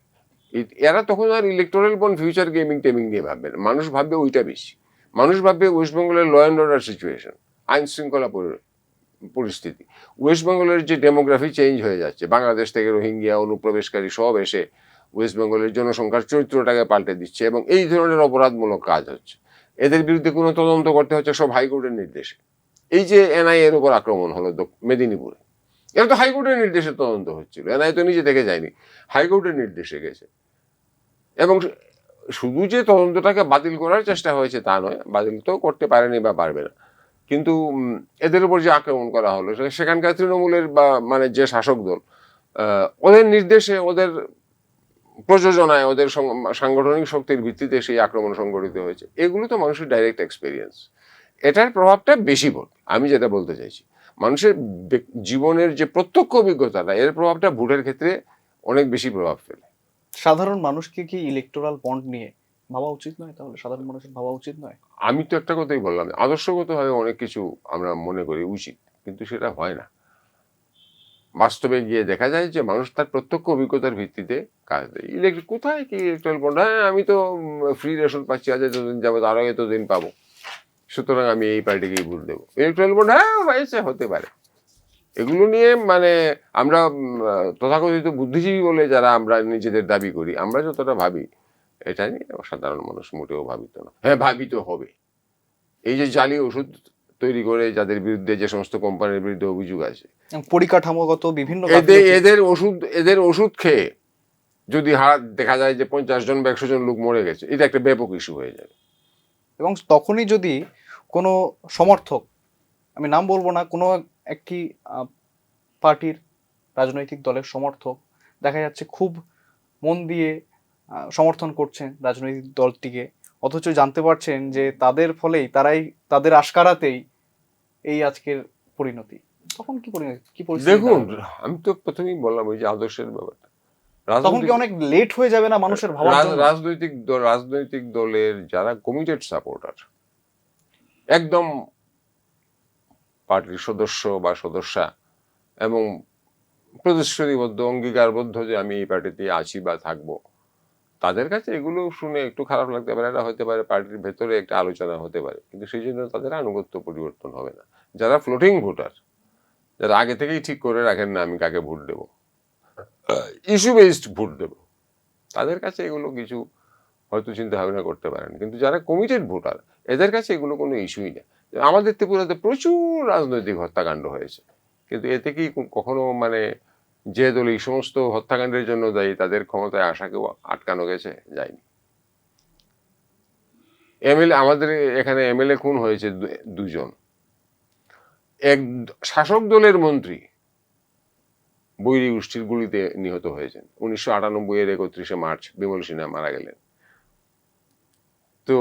এরা তখন আর ইলেকটোরাল বন্ড ফিউচার গেমিং টেমিং নিয়ে ভাববে না, মানুষ ভাববে ওইটা বেশি। মানুষ ভাববে ওয়েস্ট বেঙ্গলের ল অ্যান্ড অর্ডার সিচুয়েশন, আইন শৃঙ্খলা পরিস্থিতি, ওয়েস্ট বেঙ্গলের যে ডেমোগ্রাফি চেঞ্জ হয়ে যাচ্ছে, বাংলাদেশ থেকে রোহিঙ্গিয়া অনুপ্রবেশকারী সব এসে ওয়েস্ট বেঙ্গলের জনসংখ্যার চরিত্রটাকে পাল্টে দিচ্ছে, এবং এই ধরনের অপরাধমূলক কাজ হচ্ছে। এদের বিরুদ্ধে কোনো তদন্ত করতে হচ্ছে সব হাইকোর্টের নির্দেশে। এই যে এনআইএ এর উপর আক্রমণ হলো মেদিনীপুরে, এটা তো হাইকোর্টের নির্দেশে তদন্ত হচ্ছিল, এনআইএ তো নিজে থেকে যায়নি, হাইকোর্টের নির্দেশে গেছে। এবং শুধু যে তদন্তটাকে বাতিল করার চেষ্টা হয়েছে তা নয়, বাতিল তো করতে পারেনি বা পারবে না, কিন্তু এদের উপর যে আক্রমণ করা হলো সেখানকার তৃণমূলের বা মানে যে শাসক দল, ওদের নির্দেশে, ওদের প্রযোজনায়, ওদের সাংগঠনিক শক্তির ভিত্তিতে সেই আক্রমণ সংগঠিত হয়েছে। এগুলো তো মানুষের ডাইরেক্ট এক্সপিরিয়েন্স। এটার প্রভাবটা বেশি পড়বে। আমি যেটা বলতে চাইছি, মানুষের জীবনের যে প্রত্যক্ষ অভিজ্ঞতাটা, এর প্রভাবটা ভোটের ক্ষেত্রে অনেক বেশি প্রভাব ফেলে। সাধারণ মানুষকে কি ইলেকটোরাল বন্ড নিয়ে ভাবা উচিত নয়? তাহলে সাধারণ মানুষের ভাবা উচিত নয়? আমি তো একটা কথাই বললাম, আদর্শগতভাবে অনেক কিছু আমরা মনে করি উচিত, কিন্তু সেটা হয় না। বাস্তবে গিয়ে দেখা যায় যে মানুষ তার প্রত্যক্ষ অভিজ্ঞতার ভিত্তিতে কাজ দেয়। কোথায় কি ইলেকট্রাল বন্ড? হ্যাঁ, আমি তো ফ্রি রেশন পাচ্ছি, আজ এতদিন যাবো, আরো এতদিন পাবো, সুতরাং আমি এই পার্টিকেই ভোট দেবো। ইলেকট্রাল বন্ড, হ্যাঁ হয়েছে, হতে পারে। এগুলো নিয়ে মানে আমরা তথাকথিত বুদ্ধিজীবী বলে যারা আমরা নিজেদের দাবি করি, আমরা যতটা ভাবি, এটা নিয়ে সাধারণ মানুষ মোটেও ভাবিত না। হ্যাঁ, ভাবিত হবে। এই যে জালি ওষুধ তৈরি করে যাদের বিরুদ্ধে, যে সমস্ত কোম্পানির বিরুদ্ধে অভিযোগ আছে, পরিকাঠামোগত বিভিন্ন এদের ওষুধ খেয়ে যদি দেখা যায় যে 50 জন বা 100 জন লোক মরে গেছে, এটা একটা ব্যাপক ইস্যু হয়ে যাবে। এবং তখনই যদি কোনো সমর্থক, আমি নাম বলবো না, কোনো একটি পার্টির রাজনৈতিক দলের সমর্থক দেখা যাচ্ছে খুব মন দিয়ে সমর্থন করছেন রাজনৈতিক দলটিকে, অথচ জানতে পারছেন যে তাদের ফলেই, তাদের আশকারাতেই এই আজকের পরিণতি, তখন কি পরিস্থিতি? দেখুন, আমি তো প্রথমেই বললাম ওই যে আদর্শের ব্যাপারটা, তখন কি অনেক লেট হয়ে যাবে না মানুষের ভাবার জন্য? রাজনৈতিক দলের যারা কমিটেড সাপোর্টার, একদম পার্টির সদস্য বা সদস্যা এবং প্রতিশ্রুতিবদ্ধ, অঙ্গীকারবদ্ধ যে আমি এই পার্টিতে আছি বা থাকবো, তাদের কাছে এগুলো শুনে একটু খারাপ লাগতে পারে। এটা হতে পারে পার্টির ভেতরে একটা আলোচনা হতে পারে, কিন্তু সেই জন্য তাদের আনুগত্য পরিবর্তন হবে না। যারা ফ্লোটিং ভোটার, যারা আগে থেকেই ঠিক করে রাখেন না আমি কাকে ভোট দেব, ইস্যু বেসড ভোট দেব, তাদের কাছে এগুলো কিছু হয়তো চিন্তা ভাবনা করতে পারেন। কিন্তু যারা কমিটেড ভোটার, এদের কাছে এগুলো কোনো ইস্যুই না। আমাদের ত্রিপুরাতে প্রচুর রাজনৈতিক হত্যাকাণ্ড হয়েছে, কিন্তু এতে কি কখনো মানে যে দল এই সমস্ত হত্যাকাণ্ডের জন্য দায়ী, তাদের ক্ষমতায় আসাকেও আটকানো গেছে? যায়নি। আমাদের এখানে এমএলএ খুন হয়েছে 2 জন। এক শাসক দলের মন্ত্রী বৈরী গোষ্ঠীর গুলিতে নিহত হয়েছেন। 1998 এর 31শে মার্চ বিমল সিনহা মারা গেলেন। তো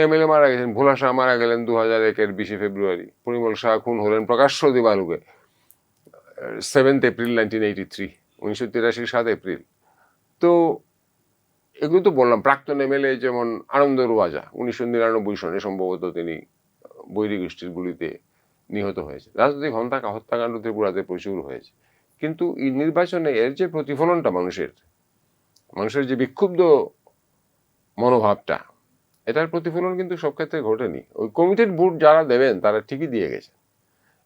এমএলএ মারা গেছেন। ভোলা শাহ মারা গেলেন 2001 এর 20শে ফেব্রুয়ারি। পরিমল শাহ খুন হলেন প্রকাশ্য দিবালোকে 7th এপ্রিল 1983, 1983 7 এপ্রিল। তো এগুলো তো বললাম। প্রাক্তন এমএলএ যেমন আনন্দ রুয়াজা 1999 সনে সম্ভবত তিনি বৈরী গোষ্ঠীর গুলিতে নিহত হয়েছে। রাজনৈতিক হত্যাকাণ্ড ত্রিপুরাতে প্রচুর হয়েছে, কিন্তু এই নির্বাচনে এর যে প্রতিফলনটা, মানুষের যে বিক্ষুব্ধ মনোভাবটা, এটার প্রতিফলন কিন্তু সব ক্ষেত্রে ঘটেনি। ওই কমিটেড ভোট যারা দেবেন তারা ঠিকই দিয়ে গেছেন।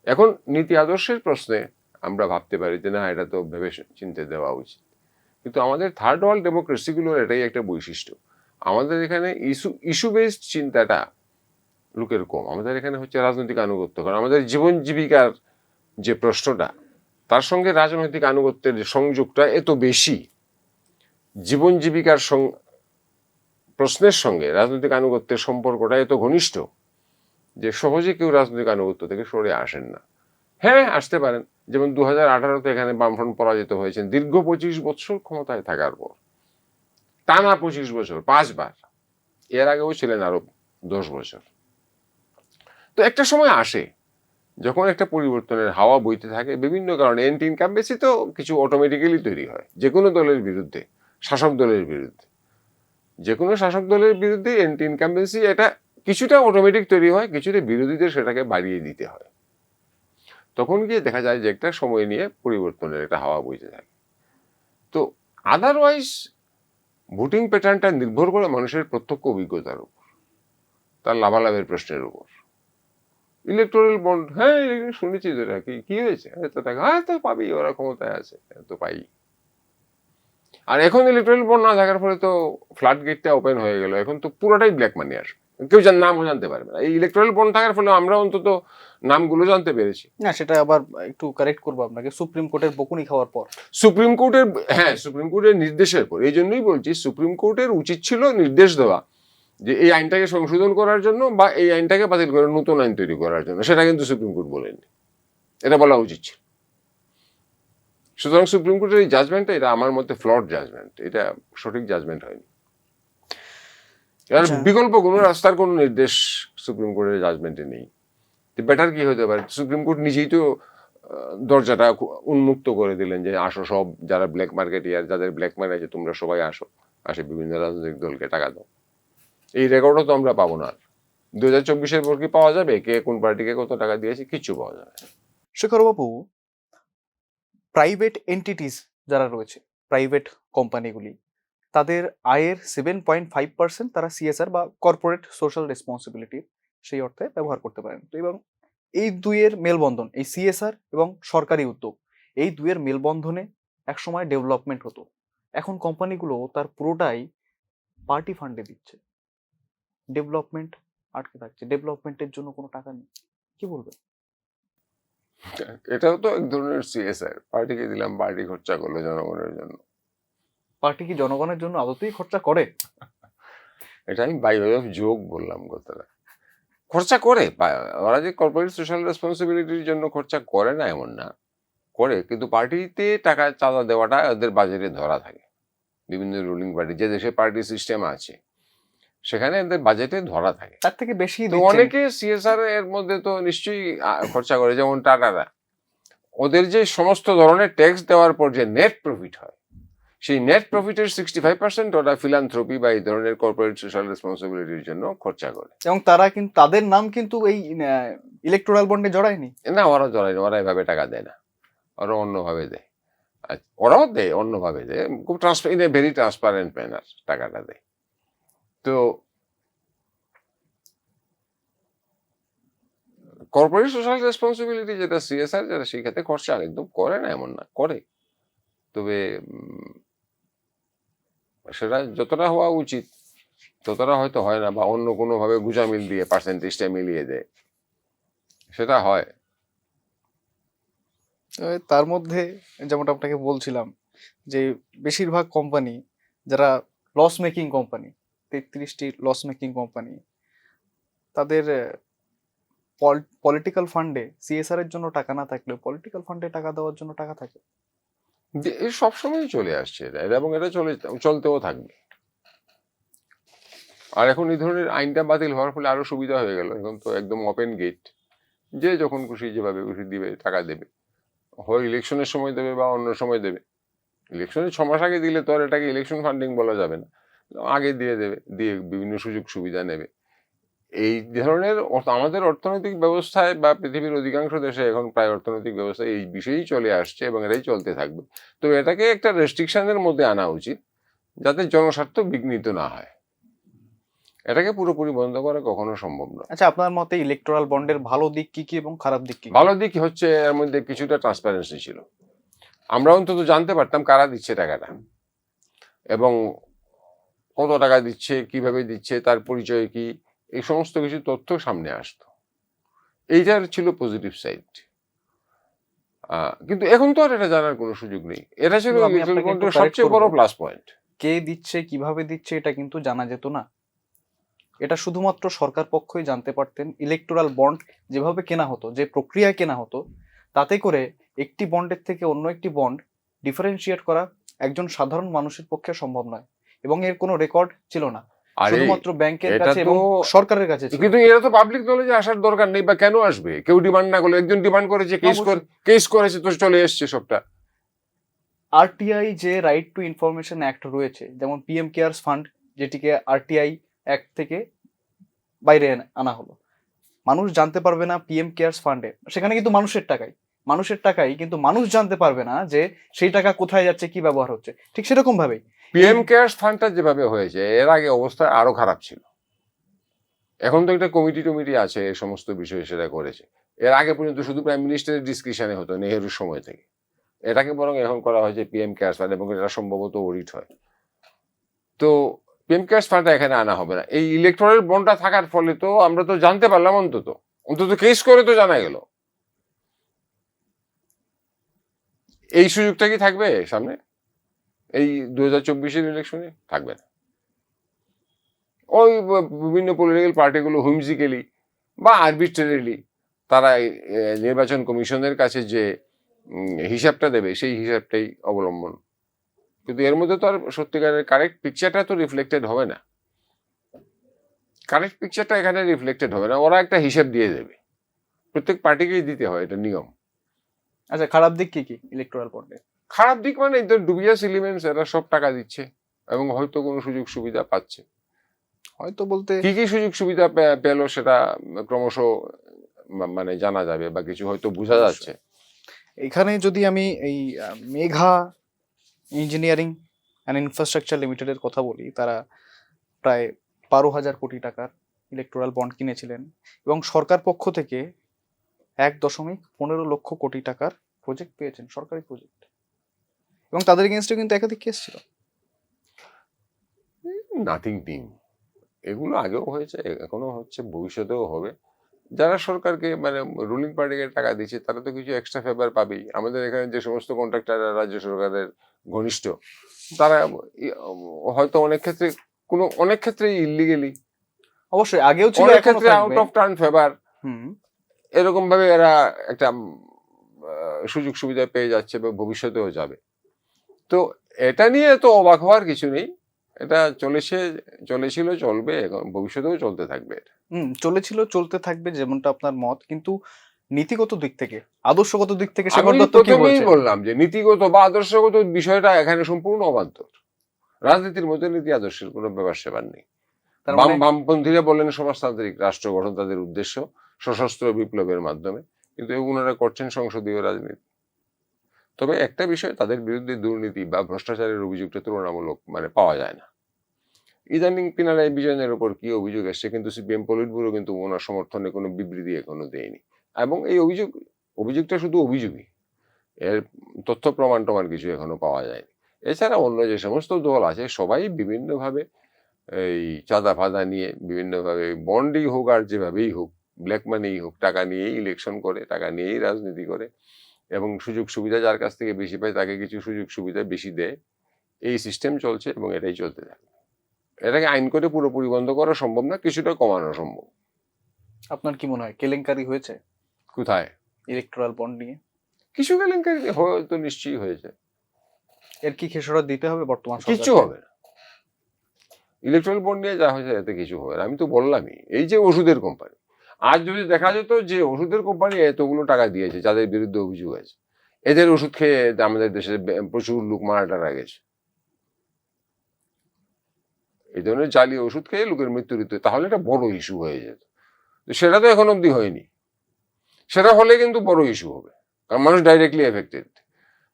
এখন নীতি আদর্শের প্রশ্নে আমরা ভাবতে পারি যে না, এটা তো ভেবে চিন্তে দেওয়া উচিত, কিন্তু আমাদের থার্ড ওয়ার্ল্ড ডেমোক্রেসিগুলোর এটাই একটা বৈশিষ্ট্য। আমাদের এখানে ইস্যু বেসড চিন্তাটা লোকের কম। আমাদের এখানে হচ্ছে রাজনৈতিক আনুগত্য, কারণ আমাদের জীবন জীবিকার যে প্রশ্নটা, তার সঙ্গে রাজনৈতিক আনুগত্যের সংযোগটা এত বেশি, জীবন জীবিকার প্রশ্নের সঙ্গে রাজনৈতিক আনুগত্যের সম্পর্কটা এত ঘনিষ্ঠ যে সহজে কেউ রাজনৈতিক আনুগত্য থেকে সরে আসেন না। হ্যাঁ, আসতে পারেন। যেমন 2018-তে এখানে বামফ্রন্ট পরাজিত হয়েছেন দীর্ঘ 25 বছর ক্ষমতায় থাকার পর, টানা 25 বছর, 5 বার। এর আগেও ছিলেন আরো 10 বছর। তো একটা সময় আসে যখন একটা পরিবর্তনের হাওয়া বইতে থাকে বিভিন্ন কারণে। এন্টি ইনকামবেন্সি তো কিছু অটোমেটিক্যালি তৈরি হয় যে কোনো দলের বিরুদ্ধে, শাসক দলের বিরুদ্ধে। যে কোনো শাসক দলের বিরুদ্ধে এন্টি ইনকামবেন্সি এটা কিছুটা অটোমেটিক তৈরি হয়, কিছুটা বিরোধীদের সেটাকে বাড়িয়ে দিতে হয়। তখন গিয়ে দেখা যায় যে একটা সময় নিয়ে পরিবর্তনের একটা হাওয়া বইতে থাকে। তো আদারওয়াইজ ভোটিং প্যাটার্নটা নির্ভর করে মানুষের প্রত্যক্ষ অভিজ্ঞতার উপর, তার লাভালাভের প্রশ্নের উপর। ইলেকটোরাল বন্ড, হ্যাঁ শুনেছি তো, এটা কি হয়েছে, হয়তো পাবি, ওরা ক্ষমতায় আছে, তো পাই। আর এখন ইলেকটোরাল বন্ড না থাকার ফলে তো ফ্লাড গেটটা ওপেন হয়ে গেল। এখন তো পুরোটাই ব্ল্যাক মানি আসবে, কেউ নামও জানতে পারবে না। এই ইলেকটোরাল বন্ড থাকার ফলে আমরা অন্তত নামগুলো জানতে পেরেছি। না, সেটা আবার একটু কারেক্ট করবো আপনাকে। সুপ্রিম কোর্টের বকুনি খাওয়ার পর, সুপ্রিম কোর্টের নির্দেশের পর, এই জন্যই বলছি সুপ্রিম কোর্টের উচিত ছিল নির্দেশ দেওয়া যে এই আইনটাকে সংশোধন করার জন্য বা এই আইনটাকে বাতিল করে নতুন আইন তৈরি করার জন্য। সেটা কিন্তু সুপ্রিম কোর্ট বলেনি, এটা বলা উচিত ছিল। সুতরাং সুপ্রিম কোর্টের এই জাজমেন্টটা, এটা আমার মতে ফ্লড জাজমেন্ট, এটা সঠিক জাজমেন্ট হয়নি। এর আচ্ছা। বিকল্প কোনো রাস্তার কোনো নির্দেশ সুপ্রিম কোর্টের জাজমেন্টে নেই। বেটার কি হতে পারে? সুপ্রিম কোর্ট নিজেই তো দরজাটা উন্মুক্ত করে দিলেন যে আসো সব যারা ব্ল্যাক মার্কেটিয়ার, যাদের ব্ল্যাক মানি আছে, তোমরা সবাই আসো, আসে বিভিন্ন রাজনৈতিক দলকে টাকা দাও। এই রেকর্ডও তো আমরা পাবো না। 2024-এর পর কি পাওয়া যাবে কে কোন পার্টিকে কত টাকা দিয়েছে? কিচ্ছু পাওয়া যাবে না। শেখরবাবু, প্রাইভেট এন্টিটিস যারা রয়েছে, প্রাইভেট কোম্পানিগুলি, তাদের আয়ের 7.5% তারা সিএসআর বা কর্পোরেট সোশ্যাল রেসপন্সিবিলিটি সেই অর্থে ব্যবহার করতে পারেন। তো এবং এই দুইয়ের মেলবন্ধন, এই সিএসআর এবং সরকারি উদ্যোগ, এই দুইয়ের মেলবন্ধনে একসময় ডেভেলপমেন্ট হতো। এখন কোম্পানিগুলো তার পুরোটাই পার্টি ফান্ডে দিচ্ছে, ডেভেলপমেন্ট আটকে থাকছে, ডেভেলপমেন্টের জন্য কোনো টাকা নেই। কি বলবেন? এটাও তো এক ধরনের সিএসআর, পার্টিকে দিলাম, পার্টি খরচা করলো জনগণের জন্য। পার্টি কি জনগণের জন্য আদতেই খরচা করে? এটা আমি বাই ওয়ে অফ জোক বললাম কথাটা। খরচা করে, ওরা যে কর্পোরেট সোশ্যাল রেসপন্সিবিলিটির জন্য খরচা করে না এমন না, করে, কিন্তু পার্টিতে টাকা চাঁদা দেওয়াটা ওদের বাজেটে ধরা থাকে। বিভিন্ন রুলিং পার্টি, যে দেশে পার্টি সিস্টেম আছে সেখানে এদের বাজেটে ধরা থাকে। তার থেকে বেশি তো অনেকে সিএসআর এর মধ্যে তো নিশ্চয়ই খরচা করে, যেমন টাটারা। ওদের যে সমস্ত ধরনের ট্যাক্স দেওয়ার পর যে নেট প্রফিট হয়, সেই নেট প্রফিটের 65% ওরা ফিলান্থ্রপি বা এই ধরনের কর্পোরেট সোশ্যাল রেসপন্সিবিলিটির জন্য খরচা করে। এবং তারা কিন্তু, তাদের নাম কিন্তু এই ইলেকটোরাল বন্ডে জড়ায়নি। না, ওরা জড়ায় না, ওরা এভাবে টাকা দেয় না, ওরা অন্যভাবে দেয়। ওরাও দেয়, অন্যভাবে দেয়, খুব in a very transparent manner টাকাটা দেয়। তো কর্পোরেট সোশ্যাল রেসপন্সিবিলিটি যেটা সিএসআর, যেটা সেই ক্ষেত্রে খরচা একদম করে না এমন না, করে। তবে সেটা যতটা হওয়া উচিত ততটা হয়তো হয় না, বা অন্য কোনো ভাবে গুজামিল দিয়ে পার্সেন্টেজটা মিলিয়ে দেয়, সেটা হয়। তার মধ্যে যেমনটা আপনাকে বলছিলাম যে বেশিরভাগ কোম্পানি যারা লস মেকিং কোম্পানি, 33টি লস মেকিং কোম্পানি, তাদের পলিটিক্যাল ফান্ডে সিএসআর এর জন্য টাকা না থাকলেও পলিটিক্যাল ফান্ডে টাকা দেওয়ার জন্য টাকা থাকে। এই সবসময় চলে আসছে এটা, এবং এটা চলতেও থাকবে। আর এখন এই ধরনের আইনটা বাতিল হওয়ার ফলে আরো সুবিধা হয়ে গেল। এখন তো একদম ওপেন গেট, যে যখন খুশি যেভাবে খুশি দিবে, টাকা দেবে, হয় ইলেকশনের সময় দেবে বা অন্য সময় দেবে। ইলেকশনের 6 মাস আগে দিলে তো আর এটাকে ইলেকশন ফান্ডিং বলা যাবে না, আগে দিয়ে দেবে, দিয়ে বিভিন্ন সুযোগ সুবিধা নেবে। এই ধরনের আমাদের অর্থনৈতিক ব্যবস্থায় বা পৃথিবীর অধিকাংশ দেশে এখন প্রায় অর্থনৈতিক ব্যবস্থায় এই বিষয়ই চলে আসছে এবং এটাই চলতে থাকবে। তো এটাকে একটা রেস্ট্রিকশনের মধ্যে আনা উচিত, যাতে জনস্বার্থ বিঘ্নিত না হয়। এটাকে পুরোপুরি বন্ধ করা কখনো সম্ভব নয়। আচ্ছা, আপনার মতে ইলেকটোরাল বন্ডের ভালো দিক কি কি এবং খারাপ দিক কি কি? ভালো দিক হচ্ছে এর মধ্যে কিছুটা ট্রান্সপারেন্সি ছিল। আমরা অন্তত জানতে পারতাম কারা দিচ্ছে টাকাটা, এবং কত টাকা দিচ্ছে, কিভাবে দিচ্ছে, তার পরিচয় কি, এই সমস্ত কিছু তথ্য সামনে আসতো। এইটার ছিল পজিটিভ সাইড। কিন্তু এখন তো আর এটা জানার কোনো সুযোগ নেই। এটা ছিল আমি ইলেকট্রাল আপনাকে একটু বন্ডের correct সবচেয়ে বড় করবো। Plus point. কে দিচ্ছে, কিভাবে দিচ্ছে, এটা কিন্তু জানা যেত না। এটা শুধুমাত্র সরকার পক্ষই জানতে পারতেন। ইলেকটোরাল বন্ড যেভাবে কেনা হতো, যে প্রক্রিয়ায় কেনা হতো, তাতে করে একটি বন্ডের থেকে অন্য একটি বন্ড ডিফারেন্সিয়েট করা একজন সাধারণ মানুষের পক্ষে সম্ভব নয়, এবং এর কোনো রেকর্ড ছিল না, আরে শুধুমাত্র ব্যাংকের এটা কাছে এবং তো সরকারের কাছে ছিল। কিন্তু এরা তো পাবলিক নলেজে আসার দরকার নেই, বা কেন আসবে? কেউ ডিমান্ড না করলে, একজন ডিমান্ড করেছে, কেস করেছে, তো চলে এসছে সবটা। আরটিআই যে রাইট টু ইনফরমেশন অ্যাক্ট রয়েছে, যেমন পিএম কেয়ারস ফান্ড, যেটিকে আরটিআই অ্যাক্ট থেকে বাইরে আনা হলো, মানুষ জানতে পারবে না পিএম কেয়ারস ফান্ডে, সেখানে কিন্তু মানুষের টাকাই, কিন্তু মানুষ জানতে পারবে না যে সেই টাকা কোথায় যাচ্ছে, কি ব্যবহার হচ্ছে। ঠিক সেরকম ভাবেই পিএম কেয়ারস ফান্ডটা যেভাবে হয়েছে, এর আগে অবস্থা আরো খারাপ ছিল। এখন তো একটা কমিটি আছে এই সমস্ত বিষয়ে, সেটা করেছে। এর আগে পর্যন্ত শুধু প্রাইম মিনিস্টারের ডিসক্রিপশনে হতো নেহেরুর সময় থেকে, এটাকে বরং এখন করা হয়েছে পিএম কেয়ারস ফান্ড, এবং এটা সম্ভবত অডিট হয়। তো পিএম কেয়ারস ফান্ডটা এখানে আনা হবে না। এই ইলেকট্রাল বন্ডটা থাকার ফলে তো আমরা তো জানতে পারলাম, অন্তত কেস করে তো জানা গেল। এই সুযোগটা কি থাকবে সামনে এই 2024-এর ইলেকশনে? থাকবে না। ওই বিভিন্ন পলিটিক্যাল পার্টিগুলো হুইমজিক্যালি বা আরবিট্রারিলি তারা নির্বাচন কমিশনের কাছে যে হিসাবটা দেবে সেই হিসাবটাই অবলম্বন, কিন্তু এর মধ্যে তো আর সত্যিকারের কারেক্ট পিকচারটা তো রিফ্লেক্টেড হবে না। কারেক্ট পিকচারটা এখানে রিফ্লেক্টেড হবে না, ওরা একটা হিসাব দিয়ে দেবে, প্রত্যেক পার্টিকেই দিতে হয়, এটা নিয়ম। আচ্ছা, খারাপ দিক কি কি ইলেকটোরাল বন্ডে? খারাপ দিক মানে এই তো ডুবিয়াস এলিমেন্টস, এরা সব টাকা দিচ্ছে এবং হয়তো কোনো সুযোগ সুবিধা পাচ্ছে। হয়তো বলতে কি কি সুযোগ সুবিধা পেলো সেটা ক্রমশ মানে জানা যাবে, বা কিছু হয়তো বোঝা যাচ্ছে। এখানে যদি আমি এই মেঘা ইঞ্জিনিয়ারিং অ্যান্ড ইনফ্রাস্ট্রাকচার লিমিটেডের কথা বলি, তারা প্রায় 12,000 কোটি টাকার ইলেকটোরাল বন্ড কিনেছিলেন এবং সরকার পক্ষ থেকে 1.15 লক্ষ কোটি টাকার প্রজেক্ট পেয়েছেন, সরকারি প্রজেক্ট, এবং তাদের এগেনস্টে কিন্তু একাধিক কেস ছিল। নাথিং টিম, এগুলো আগেও হয়েছে, এখনো হচ্ছে, ভবিষ্যতেও হবে। যারা সরকারকে মানে রুলিং পার্টিকে টাকা দিচ্ছে তারা তো কিছু এক্সট্রা ফেভার পাবেই। আমাদের এখানে যে সমস্ত কন্ট্রাক্টররা রাজ্য সরকারের ঘনিষ্ঠ, তারা হয়তো অনেক ক্ষেত্রে ইলিগেলি, অবশ্যই আগেও ছিল, অনেক এখনো ক্ষেত্রে আউট থাকবে। অফ টার্ন ফেভার, এরকম ভাবে এরা একটা সুযোগ সুবিধা পেয়ে যাচ্ছে বা ভবিষ্যতেও যাবে। তো এটা নিয়ে তো অবাক হওয়ার কিছু নেই, এটা চলেছিল, চলবে, এখন ভবিষ্যতেও চলতে থাকবে। চলেছিল, চলতে থাকবে, যেমনটা আপনার মত, কিন্তু নীতিগত দিক থেকে, আদর্শগত দিক থেকে আমি শেখর দত্ত কি প্রথমেই বলছেন? বললাম যে নীতিগত বা আদর্শগত বিষয়টা এখানে সম্পূর্ণ অবান্তর। রাজনীতির মধ্যে নীতি আদর্শের কোনো ব্যাপার সেবার নেই। তার মানে বামপন্থীরা বলেন সমাজতান্ত্রিক রাষ্ট্র গঠন তাদের উদ্দেশ্য, সশস্ত্র বিপ্লবের মাধ্যমে, কিন্তু ওনারা করছেন সংসদীয় রাজনীতি। তবে একটা বিষয়, তাদের বিরুদ্ধে দুর্নীতি বা ভ্রষ্টাচারের অভিযোগটা তুলনামূলক মানে পাওয়া যায় না। ইদানিং পিনারাই বিজয়নের উপর কি অভিযোগ এসছে, কিন্তু সিপিএম পলিট ব্যুরো কিন্তু ওনার সমর্থনে কোনো বিবৃতি এখনো দেয়নি। এবং এই অভিযোগটা শুধু অভিযোগই, এর তথ্য প্রমাণ টমান কিছু এখনো পাওয়া যায়নি। এছাড়া অন্য যে সমস্ত দল আছে সবাই বিভিন্নভাবে এই চাঁদা ফাদা নিয়ে, বিভিন্নভাবে বন্ডই হোক আর যেভাবেই হোক, ব্ল্যাক মানিই হোক, টাকা নিয়েই ইলেকশন করে, টাকা নিয়েই রাজনীতি করে, এবং সুযোগ সুবিধা যার কাছ থেকে বেশি পায় তাকে কিছু সুযোগ সুবিধা বেশি দেয়। এই সিস্টেম চলছে এবং এটাই চলতে থাকে। এটাকে আইন করে পুরোপুরি বন্ধ করা সম্ভব না, কিছুটা কমানো সম্ভব। আপনার কি মনে হয় কেলেঙ্কারি হয়েছে কোথায়? ইলেকটোরাল বন্ড নিয়ে কিছু কেলেঙ্কারি হয়তো নিশ্চয়ই হয়েছে। এর কি খেসারত দিতে হবে বর্তমান কিছু সরকারকে? হবে না, ইলেকট্রাল বন্ড নিয়ে যা হয়েছে এতে কিছু হবে না। আমি তো বললামই, এই যে ওষুধের কোম্পানি, আজ যদি দেখা যেত যে ওষুধের কোম্পানি এতগুলো টাকা দিয়েছে যাদের বিরুদ্ধে অভিযোগ আছে, এদের ওষুধ খেয়ে আমাদের দেশে প্রচুর লোক মারা টারা গেছে, এই ধরনের জালি ওষুধ খেয়ে লোকের মৃত্যু হতো, তাহলে এটা বড় ইস্যু হয়ে যেত। সেটা তো এখন অব্দি হয়নি, সেটা হলে কিন্তু বড় ইস্যু হবে, কারণ মানুষ ডাইরেক্টলি এফেক্টেড।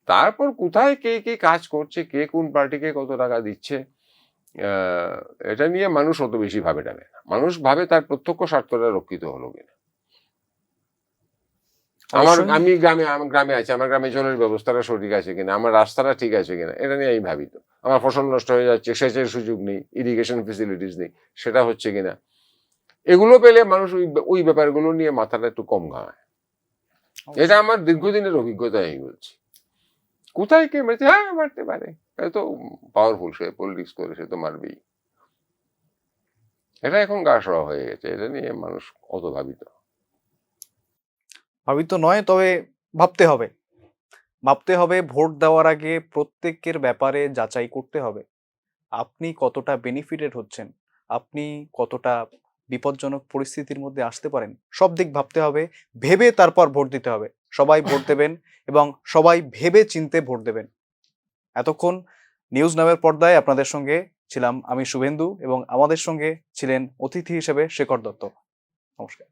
তারপর কোথায় কে কি কাজ করছে, কে কোন পার্টিকে কত টাকা দিচ্ছে, এটা নিয়ে মানুষ অত বেশি ভাবে টাবে না। মানুষ ভাবে তার প্রত্যক্ষ স্বার্থটা রক্ষিত হলো কিনা। আমি গ্রামে আছি, আমার গ্রামে জলের ব্যবস্থাটা সঠিক আছে কিনা, আমার রাস্তাটা ঠিক আছে কিনা, এটা নিয়ে আমি ভাবি। তো আমার ফসল নষ্ট হয়ে যাচ্ছে, সেচের সুযোগ নেই, ইরিগেশন ফেসিলিটিস নেই, সেটা হচ্ছে কিনা, এগুলো পেলে মানুষ ওই ব্যাপারগুলো নিয়ে মাথাটা একটু কম ঘামায়। এটা আমার দীর্ঘদিনের অভিজ্ঞতা, আমি বলছি। কোথায় কে মারছে, হ্যাঁ মারতে পারে, এত পাওয়ারফুল, সে পলিটিক্স করে, সে তো মারবেই। এটা এখন গা সওয়া হয়ে গেছে, এটা নিয়ে মানুষ অত ভাবিত নয়, তবে ভাবতে হবে ভোট দেওয়ার আগে প্রত্যেকের ব্যাপারে যাচাই করতে হবে। আপনি কতটা বেনিফিটেড হচ্ছেন, আপনি কতটা বিপজ্জনক পরিস্থিতির মধ্যে আসতে পারেন, সব দিক ভাবতে হবে, ভেবে তারপর ভোট দিতে হবে। সবাই ভোট দেবেন এবং সবাই ভেবে চিনতে ভোট দেবেন। এতক্ষণ নিউজ নামের পর্দায় আপনাদের সঙ্গে ছিলাম আমি শুভেন্দু, এবং আমাদের সঙ্গে ছিলেন অতিথি হিসেবে শেখর দত্ত। নমস্কার।